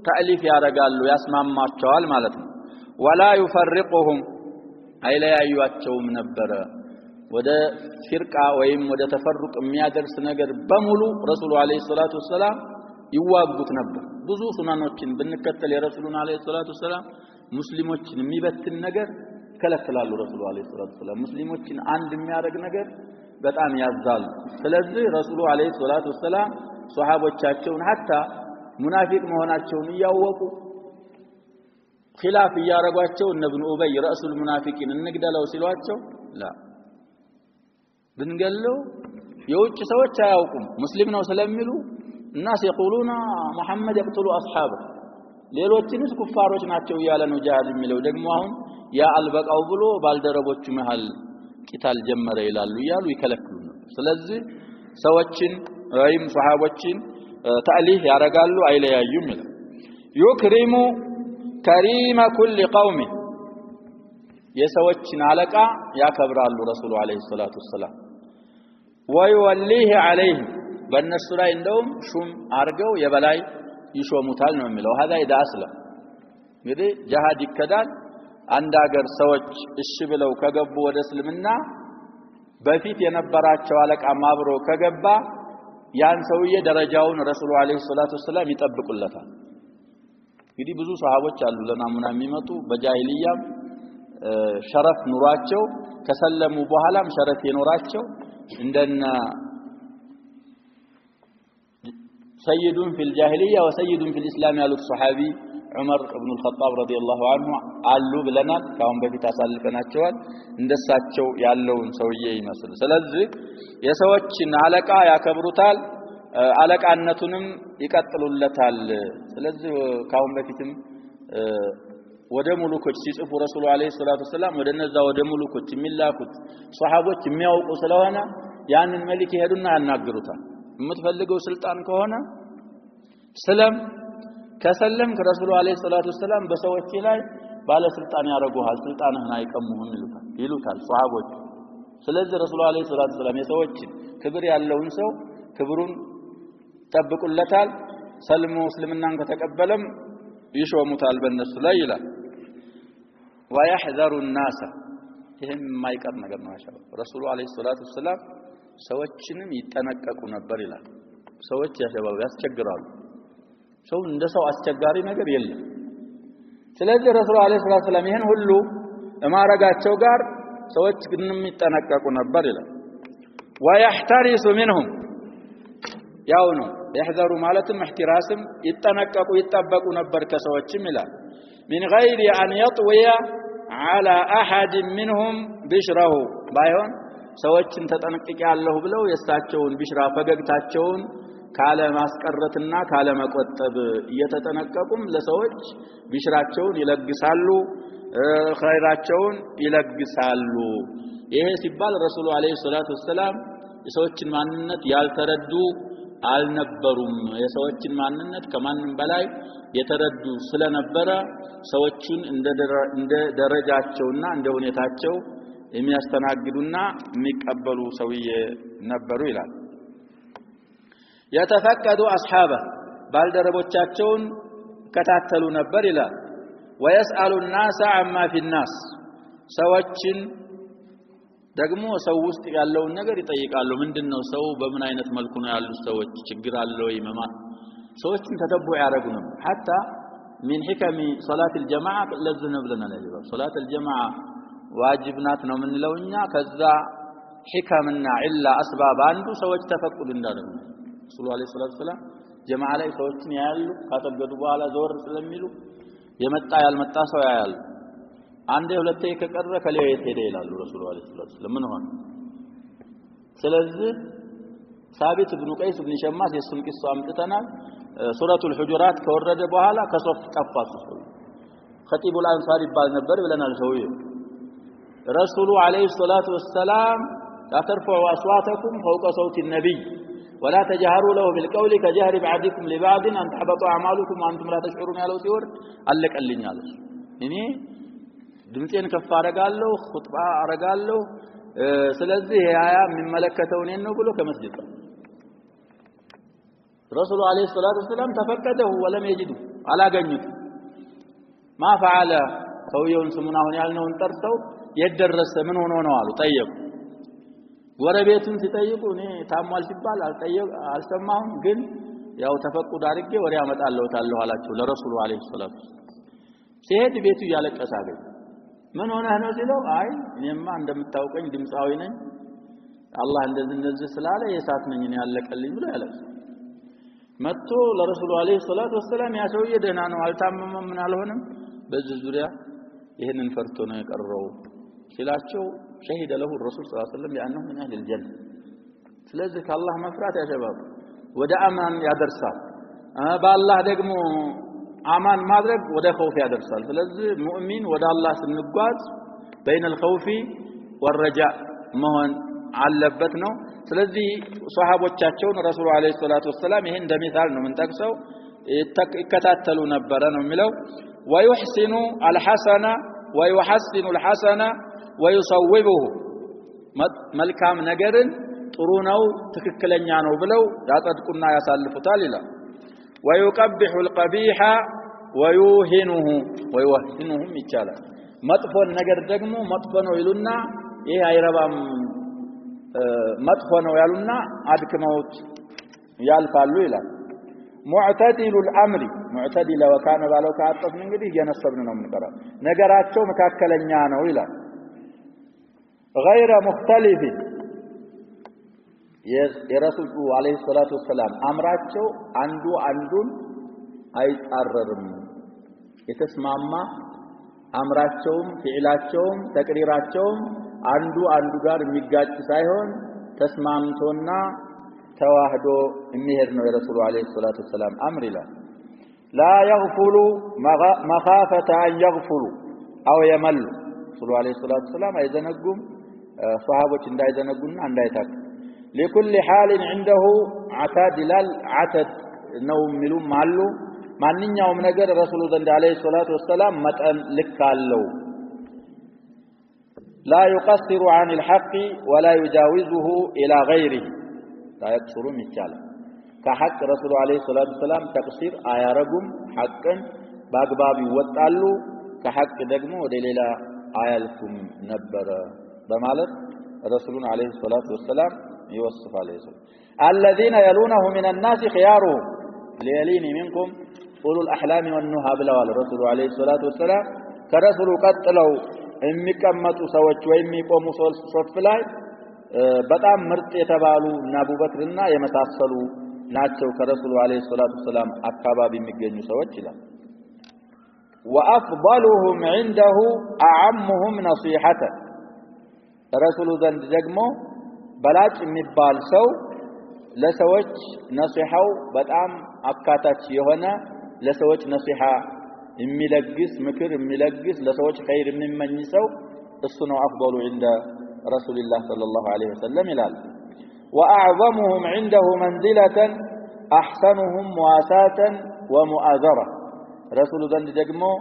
ተአሊፍ ያደርጋሉ ያስማማቸዋል ማለት ነው። ولا يفرقهم አይለያዩአቸውም ነበር። ወደ ፍርቃ ወይም ወደ ተፈሩቅ የሚያደርስ ነገር በሙሉ ረሱሉ አለይሂ ሰላቱ ወሰለም ይዋጉት ነበር። ብዙ ሱናኖችን ብንከተል የረሱሉን አለይሂ ሰላቱ ወሰለም ሙስሊሞችን የሚበትን ነገር ከለከላሉ። ረሱሉ አለይሂ ሰላቱ ወሰለም ሙስሊሞችን አንድ የሚያደርግ ነገር በጣም ያዛሉ። ስለዚህ ረሱሉ አለይሂ ሰላቱ ወሰለም ሱሐቦቻቸውን hatta ሙናፊቅ መሆናቸውን እያወቁ ኺላፍ እያረጓቸው እነ ኢብኑ ኡበይ ረሱል ሙናፊቂን እንግደለው ሲሏቸው ላ ብንገለው የውጭ ሰዎች አያውቁም ሙስሊም ነው ስለሚሉ الناس يقولون محمد يقتل اصحابه ሌሎችንስ ኩፋሮች ናቸው ያለ ነው ጂሃድ የሚለው ደግሞ አሁን ያ አልበቃው ብሎ ባልደረቦቹ መሃል ቂታል ጀመረ ይላሉ ያሉ ይከለክሉ ነው። ስለዚህ ሰዎችን ወይም ሱሐቦችን ተአሊህ ያረጋሉ አይለያዩም ይላል። يكرم كريم كل قوم የሰዎችን አለቃ ያከብራሉ ረሱሉ አለይሂ ሰላቱ ወሰለም። ويوليه عليه በእነሱ ላይ እንደውም ሹም አርገው የበላይ ይሾሙታል ነው የሚለው። هذا اذا اسلم እንግዲህ ጂሃድ ይከዳል። አንድ ሀገር ሰዎች እሺ ብለው ከገቡ ወደ እስልምና በፊት የነበራቸው አለቃ ማብሮ ከገባ ያን ሰውዬ ደረጃውን ረሱሉ አለይሂ ሰላቱ ወሰለም ይጠብቁለታል። እንግዲህ ብዙ ሱሐቦች አሉ ለናሙና የሚመጡ በጃሂልያም ሸረፍ ኑሯቸው ከሰለሙ በኋላም ሸረፍ የኖራቸው እንደነ سيد في الجاهلية وسيد في الإسلام ያሉት ሱሐቢ ዑመር ኢብኑ አልኸጣብ ረዲየላሁ ዐንሁ አሉ ብለናል። ካሁን በፊት አሳልፈናቸዋል። እንደሳቸው ያለውን ሰውዬ ይመስል። ስለዚህ የሰዎችን አለቃ ያከብሩታል፣ አለቃነቱንም ይቀጥሉለታል። ስለዚህ ካሁን በፊትም ወደ ሙሉኮች ሲጽፉ ረሱሉ አለይሂ ሰላቱ ወሰለም ወደነዛ ወደ ሙሉኮች የሚላኩት ሱሐቦች የሚያውቁ ስለሆነ ያንን መልክ ይሄዱና ያናግሩታል። የምትፈልገው ስልጣን ከሆነ ሰለም ከሰለም ከረሱሉ አለይሂ ሰላቱ ወሰለም በሰዎች ላይ ባለ ስልጣን ያረጉሃል ስልጣንህን አይቀሙህም ይሉታል ሱሐቦች። ስለዚህ ረሱሉ አለይሂ ሰላቱ ወሰለም የሰዎች ክብር ያለውን ሰው ክብሩን ጠብቁለታል። ሰልሙ እስልምናን ከተቀበለም ይሾሙታል በእነሱ ላይ ይላል። ويحذر الناس ይሄም የማይቀር ነገር ነው። አሻው ረሱሉ አለይሂ ሰላቱ ወሰለም ሰዎችንም ይጠነቀቁ ነበር ይላል። ሰዎች ያሸባው ያስቸግራሉ። ሰው እንደ ሰው አስቸጋሪ ነገር የለም። ስለዚህ ረሱሉ አለይሂ ሰላቱ ወሰለም ይሄን ሁሉ ማረጋቸው ጋር ሰዎች ግንም ይጠነቀቁ ነበር ይላል። ويحترس منهم ያው ነው يحذر ማለትም احتراسም ይጠነቀቁ ይጠበቁ ነበር ከሰዎችም ይላል። من غير أن يطوي على أحد منهم بشره ባይሆን ሰዎችን ተጠንቅቂያለሁ ብለው የሳቸውን ቢሽራ ፈገግታቸውን ካለ ማስቀረትና ካለ መቆጠብ እየተጠነቀቁም ለሰዎች ቢሽራቸውን ይለግሳሉ ኸይራቸውን ይለግሳሉ። ይሄ ሲባል ረሱሉ አለይሂ ሰላቱ ወሰለም የሰዎችን ማንነት ያልተረዱ አልነበሩም የሰዎችን ማንነት ከማንም በላይ የተረዱ ስለነበረ ሰዎችን እንደ ደረጃቸውና እንደ ሁኔታቸው የሚያስተናግዱና የሚቀበሉ ሰውዬ ነበሩ ይላል የተፈቀዱ አስሐበ ባልደረቦቻቸውን ከታተሉ ነበር ይላል ወይስአሉ الناس عما في الناس ሰዎችን ደግሞ ሰው ውስጥ ያለውን ነገር ይጠይቃሉ ምንድነው ሰው በምን አይነት መልኩ ነው ያሉት ሰዎች ችግር አለው ይመማ ሰዎችን ተተብዑ ያደርጉ ነው حتى من حكم صلاه الجماعه ለዝነ ብለናል ይላል صلاه الجماعه واجب ናት ነው ምንለውኛ ከዛ حكمና ኢላ አስባብ አንዱ ሰዎች ተፈቅዱ እንዳደረጉ ረሱል አለይሂ ሰላቱ ሰላም ጀማዓ ላይ ሰዎችን ያያሉ ካተገዱ በኋላ ዘወር ስለሚሉ የመጣ ያልመጣ ሰው ያያሉ አንዴ ሁለቴ ከቀረ ከሌላ ሄደ ይላሉ ረሱል አለይሂ ሰላቱ ሰላም ምን ሆነ ስለዚህ ثابت ابن قيس ابن شماس የሱን ቂሷ አምጥተናል ሱረቱል ሁጁራት ከወረደ በኋላ ከሶፍ ጠፋሱ خطيب الانصار ይባል ነበር ብለናል ሰውዬው ረሱሉ አለይሂ ሰላቱ ወሰላም ترفعوا اصواتكم فوق صوت النبي ولا تجهروا له بالقول كجهر بعضكم لبعض ان تحبط اعمالكم وانتم لا تشعرون ያለው ሲወርድ አለቀልኛል እኔ ድምጼን ከፍ አረጋለሁ ኹጥባ አረጋለሁ ስለዚህ ያያ የሚመለከተው እኔን ነው ብሎ ከመስጂድ ረሱሉ አለይሂ ሰላቱ ወሰለም ተፈቀደው ወለም ይجዱ አላገኙት ما فعل ሰውየውን ስሙን አሁን ያልነውን ጠርተው የደረሰ ምን ሆኖ ነው አሉ ጠየቁ ወረቤቱን ሲጠይቁ እኔ ታሟል ሲባል አልሰማሁም ግን ያው ተፈቁድ አድርጌ ወሬ አመጣለሁታለሁ አላቸው ለረሱሉ አለይሂ ሰላቱ ሲሄድ ቤቱ ያለቀሰ አገኘ ምን ሆነህ ነው ሲለው አይ እኔማ እንደምታውቀኝ ድምጻዊ ነኝ አላህ እንደዚህ ስላለ የሳት ነኝ እኔ ያለቀልኝ ብሎ ያለቀሰ መጥቶ ለረሱሉ አለይሂ ሰላቱ ወሰለም ያ ሰውዬ ደህና ነው አልታመመም ምን አልሆነም በዚህ ዙሪያ ይሄንን ፈርቶ ነው የቀረው ሲላቸው شهد له الرسول صلى الله عليه وسلم بأنه من أهل الجنة ስለዚህ ከአላህ መፍራት ያሸባብ ወደ አማን ያደርሳል በአላህ ደግሞ አማን ማድረግ ወደ ኸውፍ ያደርሳል ስለዚህ ሙእሚን ወደ አላህ ስንጓዝ بين الخوف والرجاء መሆን አለበት ነው ስለዚህ ሱሐቦቻቸውን ረሱል አለይሂ ሰላቱ ወሰለም ይሄን እንደሚታል ነው ምንጠቅሰው ይከታተሉ ነበር ነው የሚለው ويحسن الحسن ويحسن الحسن ويصوبه መልካም ነገርን ጥሩ ነው ትክክለኛ ነው ብለው ያጸድቁና ያሳልፉታል ይላል ويقبح القبيح ويوهنه ويوهنهم ይቻላል መጥፎን ነገር ደግሞ መጥፎ ነው ይሉና ይሄ አይረባም መጥፎ ነው ያሉና አድክመውት ያልፋሉ ይላል معتدل الامر معتدل وكان ባለው ካጠፍን እንግዲህ እየነሰብን ነው የምንቀራው ነገራቸው መካከለኛ ነው ይላል غير مختلف የረሱሉ አለይሂ ሰላቱ ወሰለም አምራቸው አንዱ አንዱን አይጣረርም የተስማማ አምራቸውም ፍዕላቸውም ተቅሪራቸውም አንዱ አንዱ ጋር የሚጋጭ ሳይሆን ተስማምቶና ተዋህዶ የሚሄድ ነው የረሱሉ አለይሂ ሰላቱ ወሰለም አምር ይላል لا يغفل مخافة أن يغفل أو يمل رسول عليه الصلاة والسلام አይዘነጉም ሷሃቦች እንዳይዘነጉና እንዳይታክ لكل حال عنده عتاد لال عتد ነው የሚሉም አሉ ማንኛውም ነገር ረሱሉ ዘንድ አለይሂ ሰላቱ ወሰለም መጠን ልክ አለው لا يقصر عن الحق ولا يجاوزه إلى غيره لا يقصرون ይቻላል ከሐቅ ረሱሉ አለይሂ ሰላቱ ወሰለም ተቅሲር አያረጉም ሐቅን በአግባብ ይወጣሉ ከሐቅ ደግሞ ወደ ሌላ አያልፉም ነበር በማለት ረሱሉን አለይሂ ሰላቱ ወሰለም ይወስፋል ይሰል الذين يلونه من الناس خيارهم ليلين منكم اولو الاحلام والنهى ብለዋል ረሱሉ አለይሂ ሰላቱ ወሰለም ከረሱሉ ቀጥለው የሚቀመጡ ሰዎች ወይ የሚቆሙ ሶፍ ላይ በጣም ምርጥ የተባሉ እና አቡበክርና የመሳሰሉ ናቸው ከረሱሉ አለይሂ ሰላቱ ወሰለም አካባቢ የሚገኙ ሰዎች ይላል وافضلهم عنده اعمهم نصيحه ረሱሉ ዘንድ ደግሞ በላጭ የሚባል ሰው ለሰዎች ነሲሃው በጣም አካታች የሆነ ለሰዎች ነሲሃ የሚለግስ ምክር የሚለግስ ለሰዎች ኸይር የሚመኝ ሰው እሱ ነው አፍضل عند رسول الله صلى الله عليه وسلم إلى وأعظمهم عنده منزلة أحسنهم مواساة ومؤازرة رسول ذنب جمو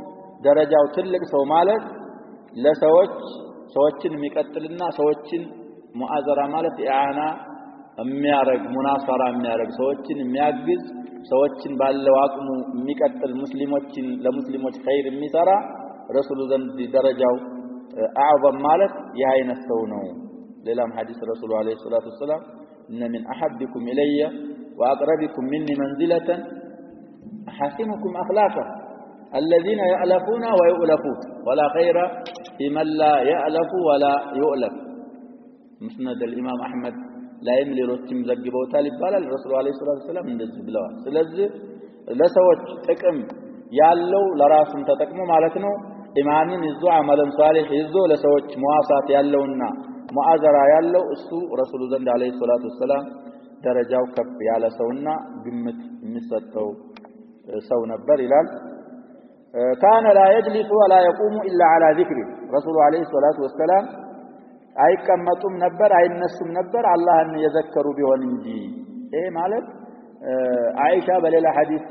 درجة وتلك سو مالت لسوتشن ميقتلنا سوتشن مؤازرة مالت إعانة የሚያረግ ሙናሰራ የሚያረግ ሰዎችን የሚያግዝ ሰዎችን ባለው አቅሙ የሚቀጥል ሙስሊሞችን ለሙስሊሞች ኸይር የሚሰራ ረሱሉ ዘንድ ደረጃው አዕظም ማለት የአይነት ሰው ነው ሌላም ሐዲስ ረሱሉ አለይሂ ሰላቱ ወሰለም እነ من احبكم الي واقربكم مني منزله احسنكم اخلاقا الذين يألفون ويؤلفون ولا خير في من لا يألف ولا يؤلف مسند الامام احمد لا يملي روتم ዘግበውታል ይባላል ረሱሉ አለይሂ ሰላቱ ወሰለም እንደዚህ ብለዋል ስለዚህ ለሰዎች ጥቅም ያለው ለራሱም ተጠቅሞ ማለት ነው ኢማንን ይዞ አመለን ሷሊህ ይዞ ለሰዎች መዋሳት ያለውና ሙአዘራ ያለው እሱ ረሱሉ ዘንድ አለይሂ ሰላቱ ወሰለም ደረጃው ከፍ ያለ ሰውና ግምት የሚሰጠው ሰው ነበር ይላል كان لا يجلس ولا يقوم الا على ذكر رسول عليه الصلاه والسلام አይቀመጡም ነበር አይነሱም ነበር አላህን የዘከሩ ቢሆን እንጂ ይሄ ማለት አይሻ በሌላ ሐዲስ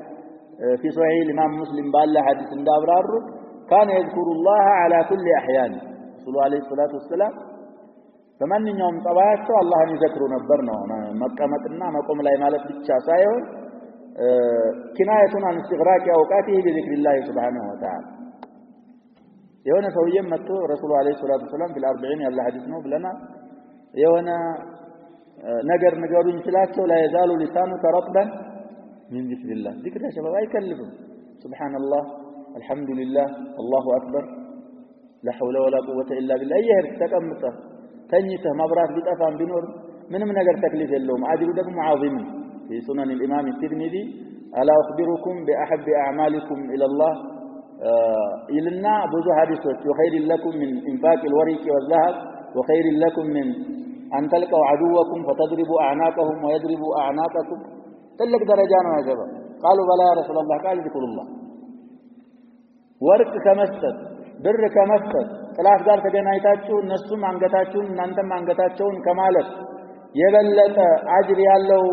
في صحيح الامام مسلم ባለ ሐዲስ እንዳብራሩ كان يذكر الله على كل احيان رسول عليه الصلاه والسلام በማንኛውም ጸባያቸው አላህን ይዘክሩ ነበር ነው መቀመጥና መቆም ላይ ማለት ብቻ ሳይሆን كناية عن استغراق اوقاته بذكر الله سبحانه وتعالى የሆነ ሰውየም መጥቶ ረሱሉ አለይሂ ሰላቱ ወሰለም bil40 ያለ ሐዲስ ነው ብለና የሆነ ነገር ንገሩኝ ስላቸው لا يزال لسانك رطبا من ذكر الله ذكر يا شباب አይከልፍም سبحان الله الحمد لله الله اكبر لا حول ولا قوه الا بالله ይሄር ተቀምጠ ተኝተህ መብራት ቢጠፋም ቢኖር ምንም ነገር ተክሊፍ የለውም አጅሩ ደግሞ عظيم في سنن الامام الترمذي الا اخبركم باحب اعمالكم الى الله إلنا بوزو حديثوች وخير لكم من انفاق الورق والذهب وخير لكم من أن تلقوا عدوكم فتضربوا أعناقهم ويضربوا أعناقكم تلك درجة ነው ያገባ قالوا بلى يا رسول الله قال ذكر الله ወርቅ ከመስጠት ብር ከመስጠት ጥላት ጋር ተገናኝታችሁ እነሱም አንገታችሁን እናንተም አንገታቸውን ከማለት የበለጠ አጅር ያለው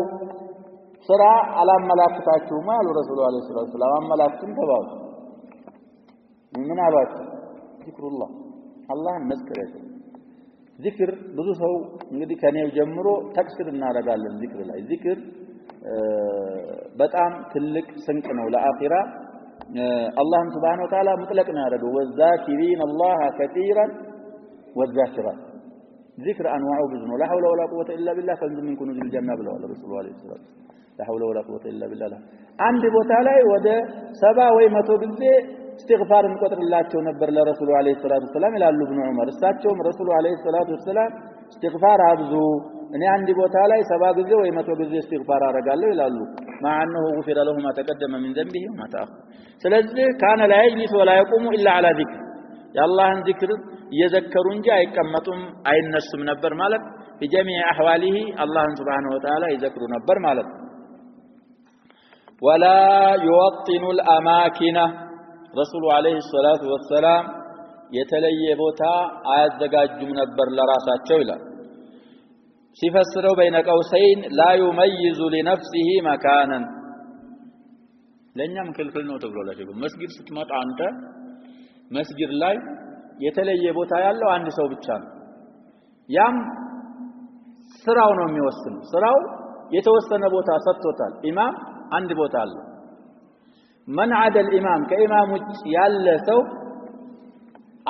ስራ አላመላክታችሁም አሉ ረሱሉ አለይሂ ሰላም አመላክቱን ተባሉ ምን አሏቸው ዚክሩላህ አላህን መዝከር ዚክር ብዙ ሰው እንግዲህ ከኔው ጀምሮ ተክስር እናደርጋለን ዚክር ላይ ዚክር በጣም ትልቅ ስንቅ ነው ለአኺራ አላህ Subhanahu Wa Ta'ala ሙጥለቅ ነው ያደረገው ወዛኪሪን አላህ ከቲራን ወዛኪራት ዚክር አንዋዑ ብዙ ነው لا حول ولا قوه الا بالله كنز من كنوز الجنه ብለዋል ረሱሉ አለይሂ ሰላም لا حول ولا قوه الا بالله አንድ ቦታ ላይ ወደ 70 ወይ 100 ጊዜ استغفار እንቆጥርላቸው ነበር ለረሱሉ አለይሂ ሰላቱ ወሰለም ይላሉ ኢብኑ ዑመር እሳቸውም ረሱሉ አለይሂ ሰላቱ ወሰለም استغفار አብዙ እኔ አንድ ቦታ ላይ 70 ጊዜ ወይ 100 ጊዜ استغفار አረጋለሁ ይላሉ مع انه غفر له ما تقدم من ذنبه وما تاخر ስለዚህ كان لا يجلس ولا يقوم الا على ذكر የአላህን ذكر እየዘከሩ እንጂ አይቀመጡም አይነሱም ነበር ማለት በجميع احواله አላህን Subhanahu Wa Ta'ala ይዘክሩ ነበር ማለት ولا يوطن الاماكن رسول عليه الصلاه والسلام የተለየ ቦታ አያዘጋጁም ነበር ለራሳቸው ይላል ሲፈስረው بين قوسين لا يميز لنفسه مكانا ለኛም ክልክል ነው ተብሎላችሁ መስጊድ ስትመጣ አንተ መስጊድ ላይ የተለየ ቦታ ያለው አንድ ሰው ብቻ ነው ያም ስራው ነው የሚወስነው ስራው የተወሰነ ቦታ ሰጥቶታል ኢማም አንድ ቦታ አለ من عدا الامام كامام ያለ ሰው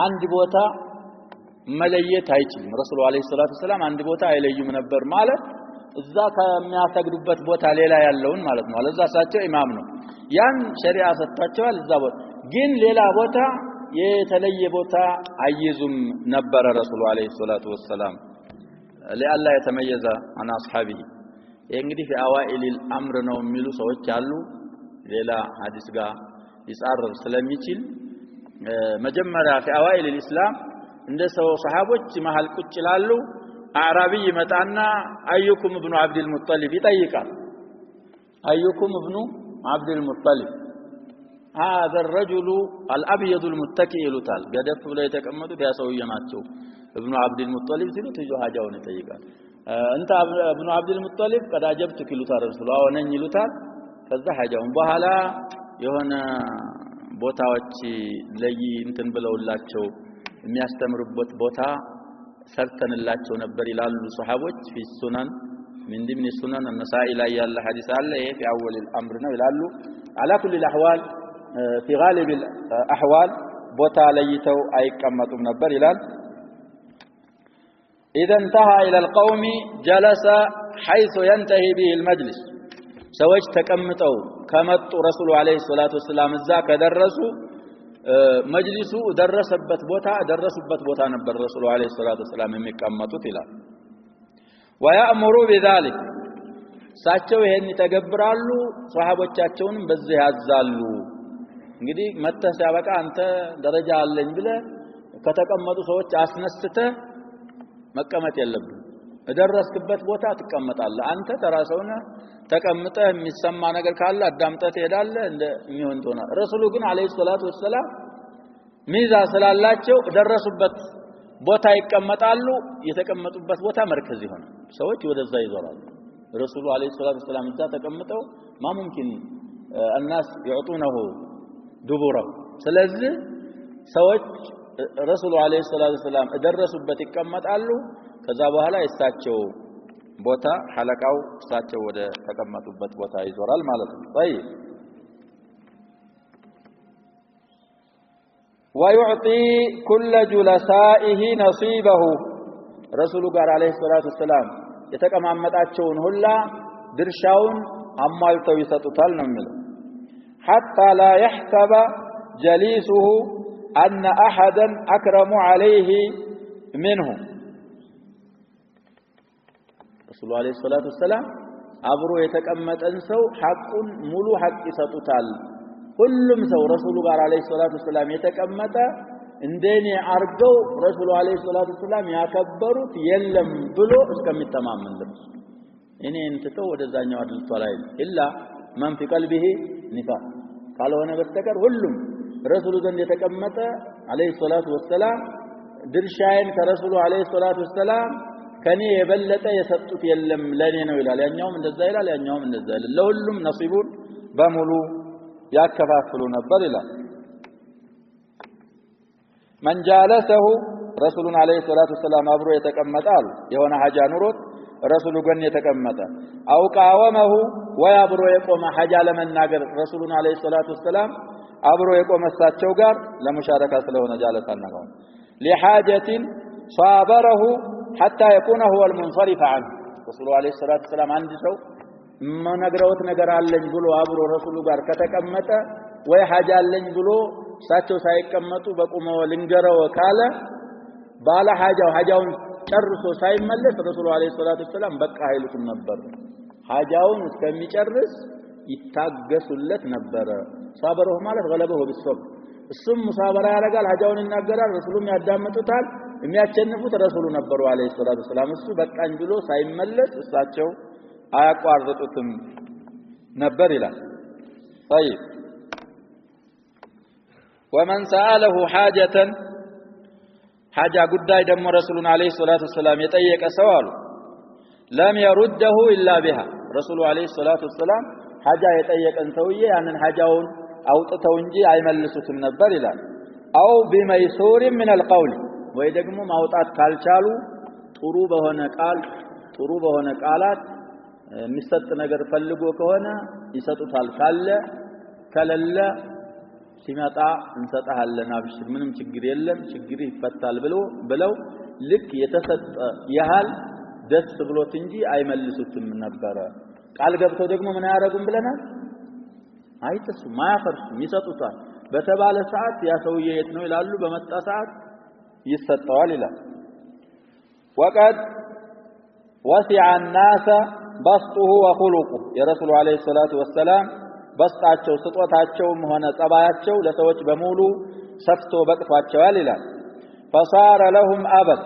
አንድ ቦታ መለየት አይችልም ረሱሉ አለይሂ ሰላቱ ወሰለም አንድ ቦታ አይለዩም ነበር ማለት እዛ ከሚያሰግዱበት ቦታ ሌላ ያለውን ማለት ነው አለዛ ሳቸው ኢማም ነው ያን ሸሪዓ ሰጣቸዋል እዛ ቦታ ግን ሌላ ቦታ የተለየ ቦታ አይዙም ነበር ረሱሉ አለይሂ ሰላቱ ወሰለም ለአላ የተመየዘ አና አስሐቢ እንግዲህ في الامر ነው የሚሉ ሰዎች አሉ ሌላ ሐዲስ ጋር ይጻረር ስለሚችል መጀመሪያ في اوائل الاسلام እንደ ሰው ሰሃቦች መሃል ቁጭ ይላሉ አዕራቢ ይመጣና አዩኩም ኢብኑ አብዱል ሙጠሊብ ይጠይቃል አዩኩም ኢብኑ አብዱል ሙጠሊብ هذا الرجل الابيض المتكئ ይሉታል ገደፍ ብለው የተቀመጡት ያ ሰውዬ ናቸው ابن عبد المطلب ሲሉት ይዞ ሐጃውን ይጠይቃል انت ابن عبد المطلب قد اجبتك ይሉታል ረሱሉ አዎ ነኝ ይሉታል ከዛ ሐጃውን በኋላ የሆነ ቦታዎች ለይ እንትን ብለውላቸው የሚያስተምሩበት ቦታ ሰርተንላቸው ነበር ይላሉ ሱሐቦች في السنن من ضمن السنن النسائي ላይ ያለ ሐዲስ አለ ይሄ في اول الامر ነው ይላሉ على كل الاحوال في غالب الاحوال ቦታ ለይተው አይቀመጡም ነበር ይላል اذا انتهى الى القوم جلس حيث ينتهي به المجلس ሰዎች ተቀምጠው ከመጡ ረሱሉ አለይሂ ሰላቱ ወሰለም እዛ ከደረሱ መጅሊሱ ደረሱበት ቦታ ነበር ረሱሉ አለይሂ ሰላቱ ወሰለም የሚቀመጡት ይላል ወያእምሩ بذلك ሳቸው ይሄን ይተገብራሉ ሷሃቦቻቸውንም በዚህ ያዛሉ እንግዲህ መተህ ሲያበቃ አንተ ደረጃ አለኝ ብለ ከተቀመጡ ሰዎች አስነስተ መቀመጥ የለብም እደረስክበት ቦታ ትቀመጣለህ አንተ ተራሰውና ተቀምጠህ የሚሰማ ነገር ካለ አዳምጠህ ትሄዳለህ እንደሚሆን ተሆነ ረሱሉ ግን አለይሂ ሰላቱ ወሰለም ሚዛ ስላላቸው ደረሱበት ቦታ ይቀመጣሉ የተቀመጡበት ቦታ መርከዝ ይሆናል ሰዎች ወደዛ ይዞራሉ ረሱሉ አለይሂ ሰላቱ ወሰለም እዛ ተቀምጠው ማሙምኪን الناس يعطونه دبره ስለዚህ ሰዎች ረሱሉ አለይሂ ሰላቱ ወሰለም ደረሱበት ይቀመጣሉ ከዛ በኋላ እሳቸው ቦታ ሐለቃው እሳቸው ወደ ተቀመጡበት ቦታ ይዞራል ማለት ነው طيب ويعطي كل جلسائه نصيبه رسول ጋር አለይሂ ሰላቱ ወሰለም የተቀማመጣቸውን ሁላ ድርሻውን አሟልተው ይሰጡታል ነው የሚለው حتى لا يحسب جليسه أن أحدا أكرم عليه منه رسول الله عليه الصلاة والسلام አብሮ የተቀመጠን ሰው ሐቁን ሙሉ ሐቅ ይሰጡታል ሁሉም ሰው ረሱሉ ጋር አለይሂ ሰላቱ ወሰለም የተቀመጠ እንደኔ አርገው ረሱሉ አለይሂ ሰላቱ ወሰለም ያከበሩት የለም ብሎ እስከሚተማመን ድረስ እኔ እንተው ወደዛኛው አድልቷል አይደል ኢላ ማን في قلبه نفاق ካልሆነ በስተቀር ሁሉም ረሱሉ ዘንድ የተቀመጠ አለይሂ ሰላቱ ወሰለም ድርሻዬን ከረሱሉ አለይሂ ሰላቱ ወሰለም ከኔ የበለጠ የሰጡት የለም ለኔ ነው ይላል ያኛውም እንደዛ ይላል ያኛውም እንደዛ ይላል ለሁሉም ነሲቡን በሙሉ ያከፋፍሉ ነበር ይላል من جالسه رسولنا عليه الصلاه والسلام አብሮ የተቀመጣል የሆነ ሐጃ ኑሮት ረሱሉ ጎን የተቀመጠ አው ቃወመሁ ወይ አብሮ የቆመ ሐጃ ለመናገር ረሱሉና አለይሂ ሰላቱ ወሰለም አብሮ የቆመሳቸው ጋር ለሙሻረካ ስለሆነ ጃለሳና ነው لحاجه صابره حتى يكون هو المنصرف عنه رسول عليه الصلاه والسلام አንድ ሰው መነግረውት ነገር አለኝ ብሎ አብሮ ረሱሉ ጋር ከተቀመጠ ወይ ሐጃ አለኝ ብሎ ሳቸው ሳይቀመጡ በቁመው ልንገረው ካለ ባለ ሐጃውን ጨርሶ ሳይመለስ ረሱሉ አለይሂ ሰላቱ ወሰለም በቃ አይሉትም ነበር ሐጃውን እስከሚጨርስ ይታገሱለት ነበር ሳበረው ማለት ገለበው بالصبر እሱም ሙሳበራ ያረጋል ሐጃውን ይናገራል ረሱሉም ያዳምጡታል የሚያቸንፉት ረሱሉ ነበሩ አለይሂ ሰላቱ ወሰለም እሱ በቃኝ ብሎ ሳይመለስ እሳቸው አያቋርጡትም ነበር ይላል طيب ومن سأله حاجة حاجة ጉዳይ ደግሞ ረሱሉን አለይሂ ሰላቱ ወሰለም የጠየቀ ሰው አሉ لم يرده الا بها ረሱሉ አለይሂ ሰላቱ ወሰለም ሐጃ የጠየቀን ሰውዬ ያንን ሐጃውን አውጥተው እንጂ አይመልሱትም ነበር ይላል አው بميسور من القول ወይ ደግሞ ማውጣት ካልቻሉ ጥሩ በሆነ ቃላት የሚሰጥ ነገር ፈልጎ ከሆነ ይሰጡታል ካለ ከለለ ሲመጣ እንሰጣለን አብሽር ምንም ችግር የለም ችግር ይፈታል ብለው ልክ የተሰጠ ያህል ደስ ብሎት እንጂ አይመልሱትም ነበር ቃል ገብተው ደግሞ ምን ያረጉም ብለናል አይተሱ ማያፈርሱ ይሰጡታል በተባለ ሰዓት ያ ሰውዬ የት ነው ይላሉ በመጣ ሰዓት ይሰጣዋል ይላል وقد وسع الناس بسطه وخلقه يا رسول عليه الصلاه والسلام በስጣቸው ስጦታቸውም ሆነ ጸባያቸው ለሰዎች በሙሉ ሰፍቶ በቅቷቸዋል ይላል فصار لهم ابد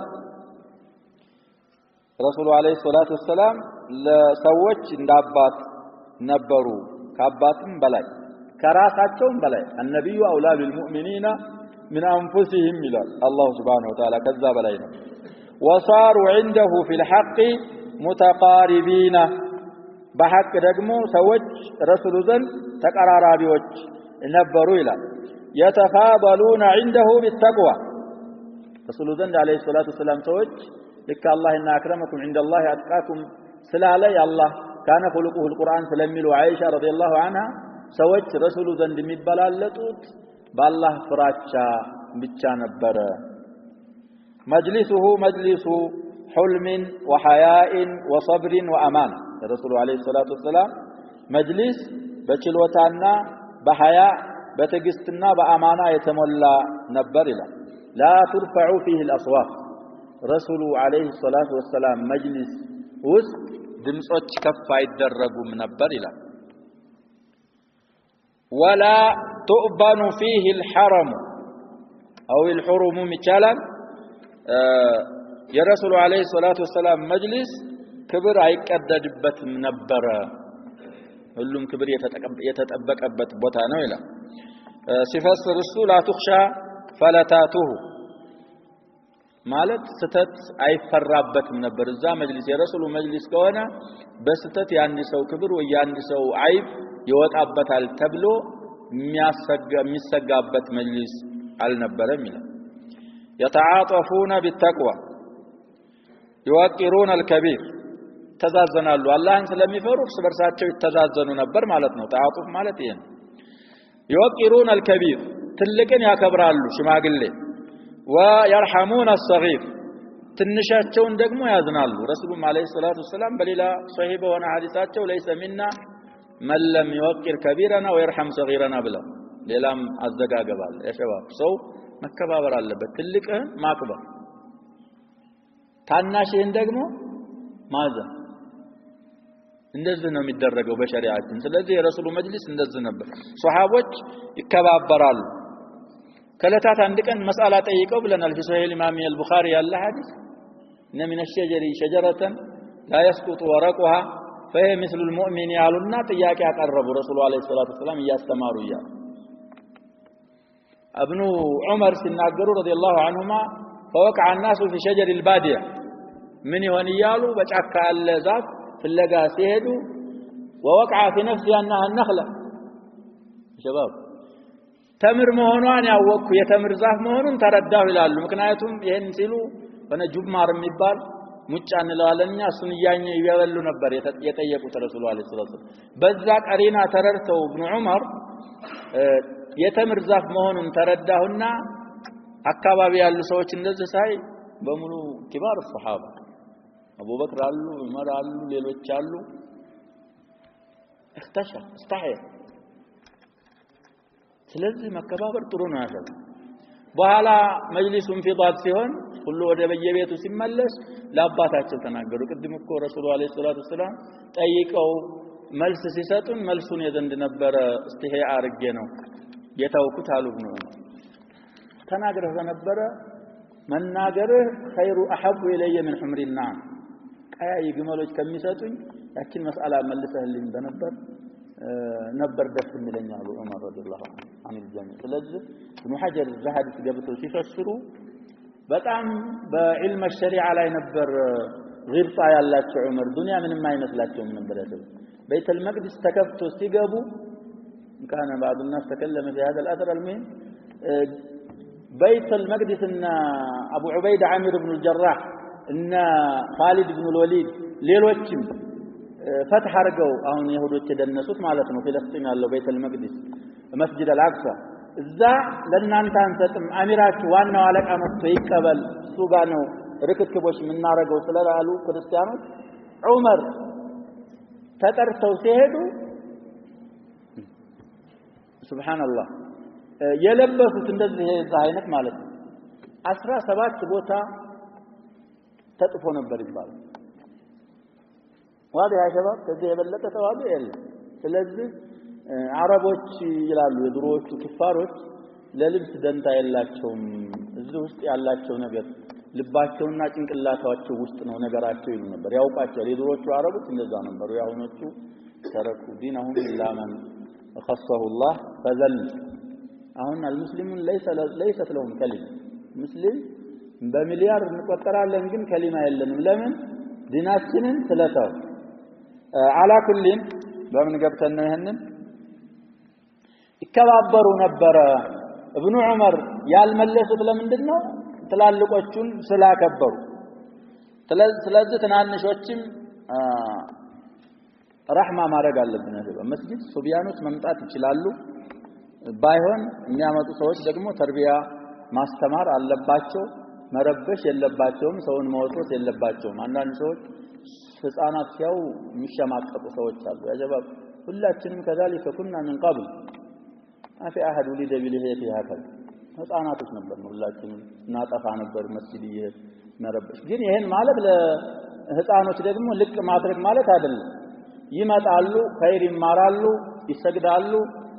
ረሱሉ አለይሂ ሰላቱ ወሰለም ለሰዎች እንዳባት ነበሩ ከአባትም በላይ ከራሳቸውም በላይ النبي اولى بالمؤمنين من انفسهم ይላል አላህ Subhanahu Wa Ta'ala ከዛ በላይ ነው وصاروا عنده في الحق متقاربين بحق ደግሞ ሰዎች ረሱሉ ዘንድ ተቀራራቢዎች ነበሩ ይላል يتفاضلون عنده بالتقوى ረሱሉ ዘንድ አለይሂ ሰላቱ ወሰለም ሰዎች ልክ አላህ እና አክረመኩም عند الله اتقاكم ስላለ ያላህ ካነ خلقه القرآن ስለሚሉ አይሻ ረዲየላሁ ዐንሃ ሰዎች ረሱሉ ዘንድ የሚበላለጡት በአላህ ፍራቻ ብቻ ነበረ مجلسه مجلس حلم وحياء وصبر وأمان الرسول عليه الصلاة والسلام مجلس بچلوتانا بحياء بتقستنا بأمانة يتملى نبر له لا ترفع فيه الأصوات رسول عليه الصلاة والسلام مجلس وسط دمصوች ከፍ አይደረጉም ነበር ይላል ولا تؤبن فيه الحرم أو الحرم مثالا የረሱሉ አለይሂ ሰላቱ ወሰለም መጅሊስ ክብር አይቀደድበትም ነበር ሁሉም ክብር የተጠበቀበት ቦታ ነው ይላል ሲፈስር እሱ لا تخشى فلتاته ማለት ስተት አይፈራበትም ነበር እዛ መጅሊስ የረሱሉ መጅሊስ ከሆነ በስተት ያን ሰው ክብር ወይ ያን ሰው አይብ ይወጣበታል ተብሎ የሚያሰጋበት መጅሊስ አልነበረም ይላል يتعاطفون بالتقوى يوقرون الكبير ተዛዘናሉ አላህን ስለሚፈሩ በርሳቸው ይተዛዘኑ ነበር ማለት ነው ተዓጡፍ ማለት ይሄ ነው يوقرون الكبير ትልቅን ያከብራሉ ሽማግሌ ويرحمون الصغير ትንሻቸውን ደግሞ ያዝናሉ ረሱሉም አለይሂ ሰላቱ ወሰለም በሌላ ሷሂህ በሆነ ሐዲሳቸው ليس منا من لم يوقر كبيرنا ويرحم صغيرنا ብለው ሌላም አዘጋገባል የሸባብ ሰው መከባበር አለበት ትልቅህን ማክበር ታናሽህን ደግሞ ማዘን እንደዚህ ነው የሚደረገው በሸሪዓችን ስለዚህ የረሱሉ መጅሊስ እንደዚህ ነበር ሱሐቦች ይከባበራሉ ከለታት አንድ ቀን መስአላ ጠይቀው ብለናል في صحيح الامام البخاري ያለ ሐዲስ ان من الشجر شجره لا يسقط ورقها فهي مثل المؤمن ያሉና ጥያቄ ያቀረቡ ረሱሉ አለይሂ ሰላቱ ወሰለም ያስተማሩ ይያሉ ابن عمر ሲናገሩ رضي الله عنهما فوقع الناس في شجر الباديه من يሆን ይያሉ በጫካ ያለ ዛፍ ፍለጋ ሲሄዱ ووقع في نفسي انها النخله شباب ተምር መሆኗን ያወቅኩ የተምር ዛፍ መሆኑን ተረዳሁ ይላሉ ምክንያቱም ይሄን ሲሉ ወነ ጁማር የሚባል ሙጫ እንለዋለኛ እሱን ያኘ ይበሉ ነበር የጠየቁት ረሱሉ አለይሂ ሰላቱ በዛ ቀሪና ተረርተው ابن عمر የተምር ዛፍ መሆኑን ተረዳሁና አካባቢ ያሉ ሰዎች እንደዚህ ሳይ በሙሉ ኪባር ሱሐባ አቡበክር አሉ ዑመር አሉ ሌሎች አሉ استحي ስለዚህ መከባበር ጥሩ ነው ያለው በኋላ መጅሊሱን ፊዳት ሲሆን ሁሉ ወደ በየቤቱ ሲመለስ ለአባታቸው ተናገሩ ቅድም እኮ ረሱሉ አለይሂ ሰላቱ ወሰለም ጠይቀው መልስ ሲሰጡን መልሱን የዘንድ ነበር استحي አርጌ ነው የታውኩት አሉ ነው ተናግረህ ነበር መናገርህ خير احب الي من حمر النعم ቀያይ ግመሎች ከሚሰጡኝ ያችን መስአላ መልሰህልኝ ነበር ደስ የሚለኛሉ ዑመር ረዲየላሁ ዐንሁ الجميع ስለዚህ ኢብኑ ሐጀር ዘሐዲስ ገብተው ሲፈስሩ በጣም በዕልም الشريعه ላይ ነበር ግብጣ ያላቸው ዑመር ዱንያ ምንም አይመስላቸውም ነበር ያለው ቤተ المقدس ተከፍቶ ሲገቡ كان بعض الناس تكلم في هذا الاثر المهم بيت المقدس ان ابو عبيد عامر بن الجراح ان خالد بن الوليد ሌሎችም فتح አርገው አሁን ይሁዶች የደነሱት ማለት ነው ፍልስጤም ያለው ቤተ المقدس መስጂድ አልአቅሳ እዛ ለእናንተ አንሰጥም አሚራችሁ ዋናው አለቃ መጥቶ ይቀበል እሱ ጋር ነው ርክክቦች ምናረገው ስለላሉ ክርስቲያኖች ዑመር ተጠርተው ሲሄዱ ሱብሃንአላህ የለበሱት እንደዚህ አይነት ማለት ነው 17 ቦታ ተጥፎ ነበር ይባላል ዋዲ ያ ሸባብ ከዚህ የበለጠ ተዋዱ የለም ስለዚህ አረቦች ይላሉ የድሮዎቹ ክፋሮች ለልብስ ደንታ የላቸውም እዚህ ውስጥ ያላቸው ነገር ልባቸውና ጭንቅላታቸው ውስጥ ነው ነገራቸው ይሉ ነበር ያውቃቸው የድሮዎቹ አረቦች እንደዛ ነበሩ ያሁኖቹ ተረኩ ዲንሁም ኢላማን خصه الله فذل አሁን المسلمون ليست لهم كلمه مسلم በሚሊያር እንቆጠራለን ግን ከሊማ የለንም ለምን ዲናችንን ስለተው አላ ኩሊን በምን ገብተን ነው ይሄንን ይከባበሩ ነበር ኢብኑ ዑመር ያልመለሱት ለምንድነው ትላልቆቹን ስላከበሩ ስለዚህ ትናንሾችም ረህማ ማድረግ አለብን በመስጊድ ሱቢያኖች መምጣት ይችላሉ ባይሆን የሚያመጡ ሰዎች ደግሞ ተርቢያ ማስተማር አለባቸው መረበሽ የለባቸውም ሰውን መወስወስ የለባቸውም አንዳንድ ሰዎች ህፃናት ሲያው የሚሸማቀቁ ሰዎች አሉ ያጀባብ ሁላችንም ከذلك كنا من قبل አፊ አሐድ ولد بلهيته هكذا ህፃናቶች ነበር ሁላችንም እናጠፋ ነበር መስጊድ ይሄድ መረበሽ ግን ይሄን ማለት ለህፃኖች ደግሞ ልቅ ማድረግ ማለት አይደለም ይመጣሉ ኸይር ይማራሉ ይሰግዳሉ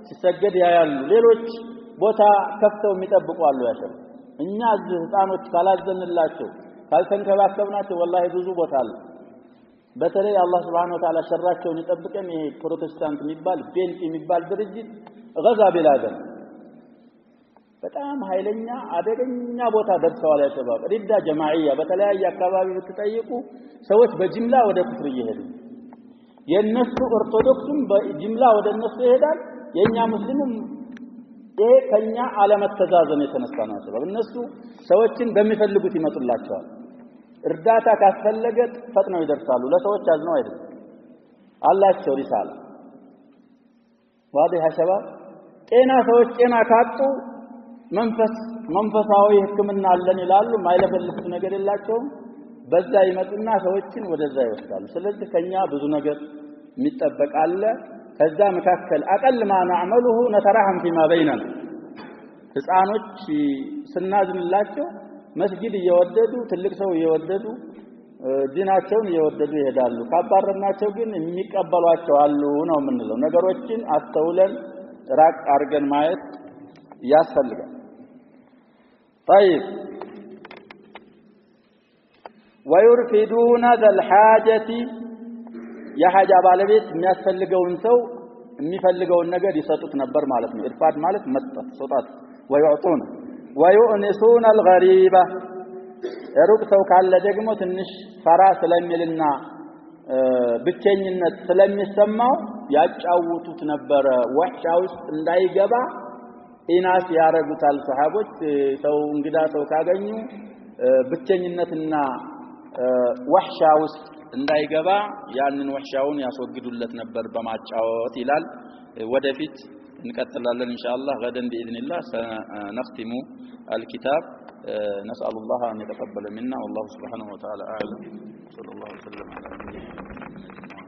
ሲሰገድ ያያሉ ሌሎች ቦታ ከፍተው የሚጠብቁ አሉ ያሸው እኛ እዚህ ህፃኖች ካላዘንላቸው ካልተንከባከብናቸው ወላሂ ብዙ ቦታ አለ በተለይ አላህ Subhanahu Wa Ta'ala ሸራቸውን ይጠብቀን ይሄ ፕሮቴስታንት የሚባል ቤንት የሚባል ድርጅት ገዛ ቢላደን በጣም ኃይለኛ አደገኛ ቦታ ደርሰዋል ያሸባብ ሪዳ ጀማዓያ በተለያየ አካባቢ ብትጠይቁ ሰዎች በጅምላ ወደ ኩፍር ይሄዱ የነሱ ኦርቶዶክስም በጅምላ ወደ እነሱ ይሄዳል የኛ ሙስሊሙም ይሄ ከኛ አለመተዛዘን የተነሳ ነው ሰበብ እነሱ ሰዎችን በሚፈልጉት ይመጡላቸዋል እርዳታ ካስፈለገ ፈጥነው ይደርሳሉ ለሰዎች አዝነው አይደል አላቸው ሪሳላ ዋዲህ ሐሸባ ጤና ሰዎች ጤና ካጡ መንፈሳዊ ህክምና አለን ይላሉ ማይለፈልፉት ነገር የላቸውም በዛ ይመጡና ሰዎችን ወደዛ ይወስዳሉ ስለዚህ ከኛ ብዙ ነገር የሚጠበቃለ ከዛ መካከል አቀል ማ نعمله نتراهم فيما بيننا ህፃኖች ስናዝንላቸው መስጊድ እየወደዱ ትልቅ ሰው እየወደዱ ዲናቸውን እየወደዱ ይሄዳሉ ካባረናቸው ግን የሚቀበሏቸው አሉ ነው የምንለው ነገሮችን አስተውለን ራቅ አርገን ማየት ያስፈልጋል طيب ويرفدون ذا الحاجة يا حاجة ባለቤት የሚያስፈልገውን ሰው የሚፈልገውን ነገር ይሰጡት ነበር ማለት ነው ኢርፋድ ማለት መስጠት ሰጣት ويعطون ويؤنسون الغريبة ሩቅ ሰው ካለ ደግሞ ትንሽ ፈራ ስለሚልና ብቸኝነት ስለሚሰማው ያጫውቱት ነበር ወህሻ ውስጥ እንዳይገባ ኢናስ ያረጉታል ሰሃቦች ሰው እንግዳ ሰው ካገኙ ብቸኝነትና ወህሻ ውስጥ እንዳይገባ ያንን ወህሻውን ያስወግዱለት ነበር በማጫወት ይላል ወደፊት እንቀጥላለን ኢንሻአላህ غدا باذن الله سنختم الكتاب نسال الله ان يتقبل منا والله سبحانه وتعالى اعلم صلى الله عليه وسلم على نبينا محمد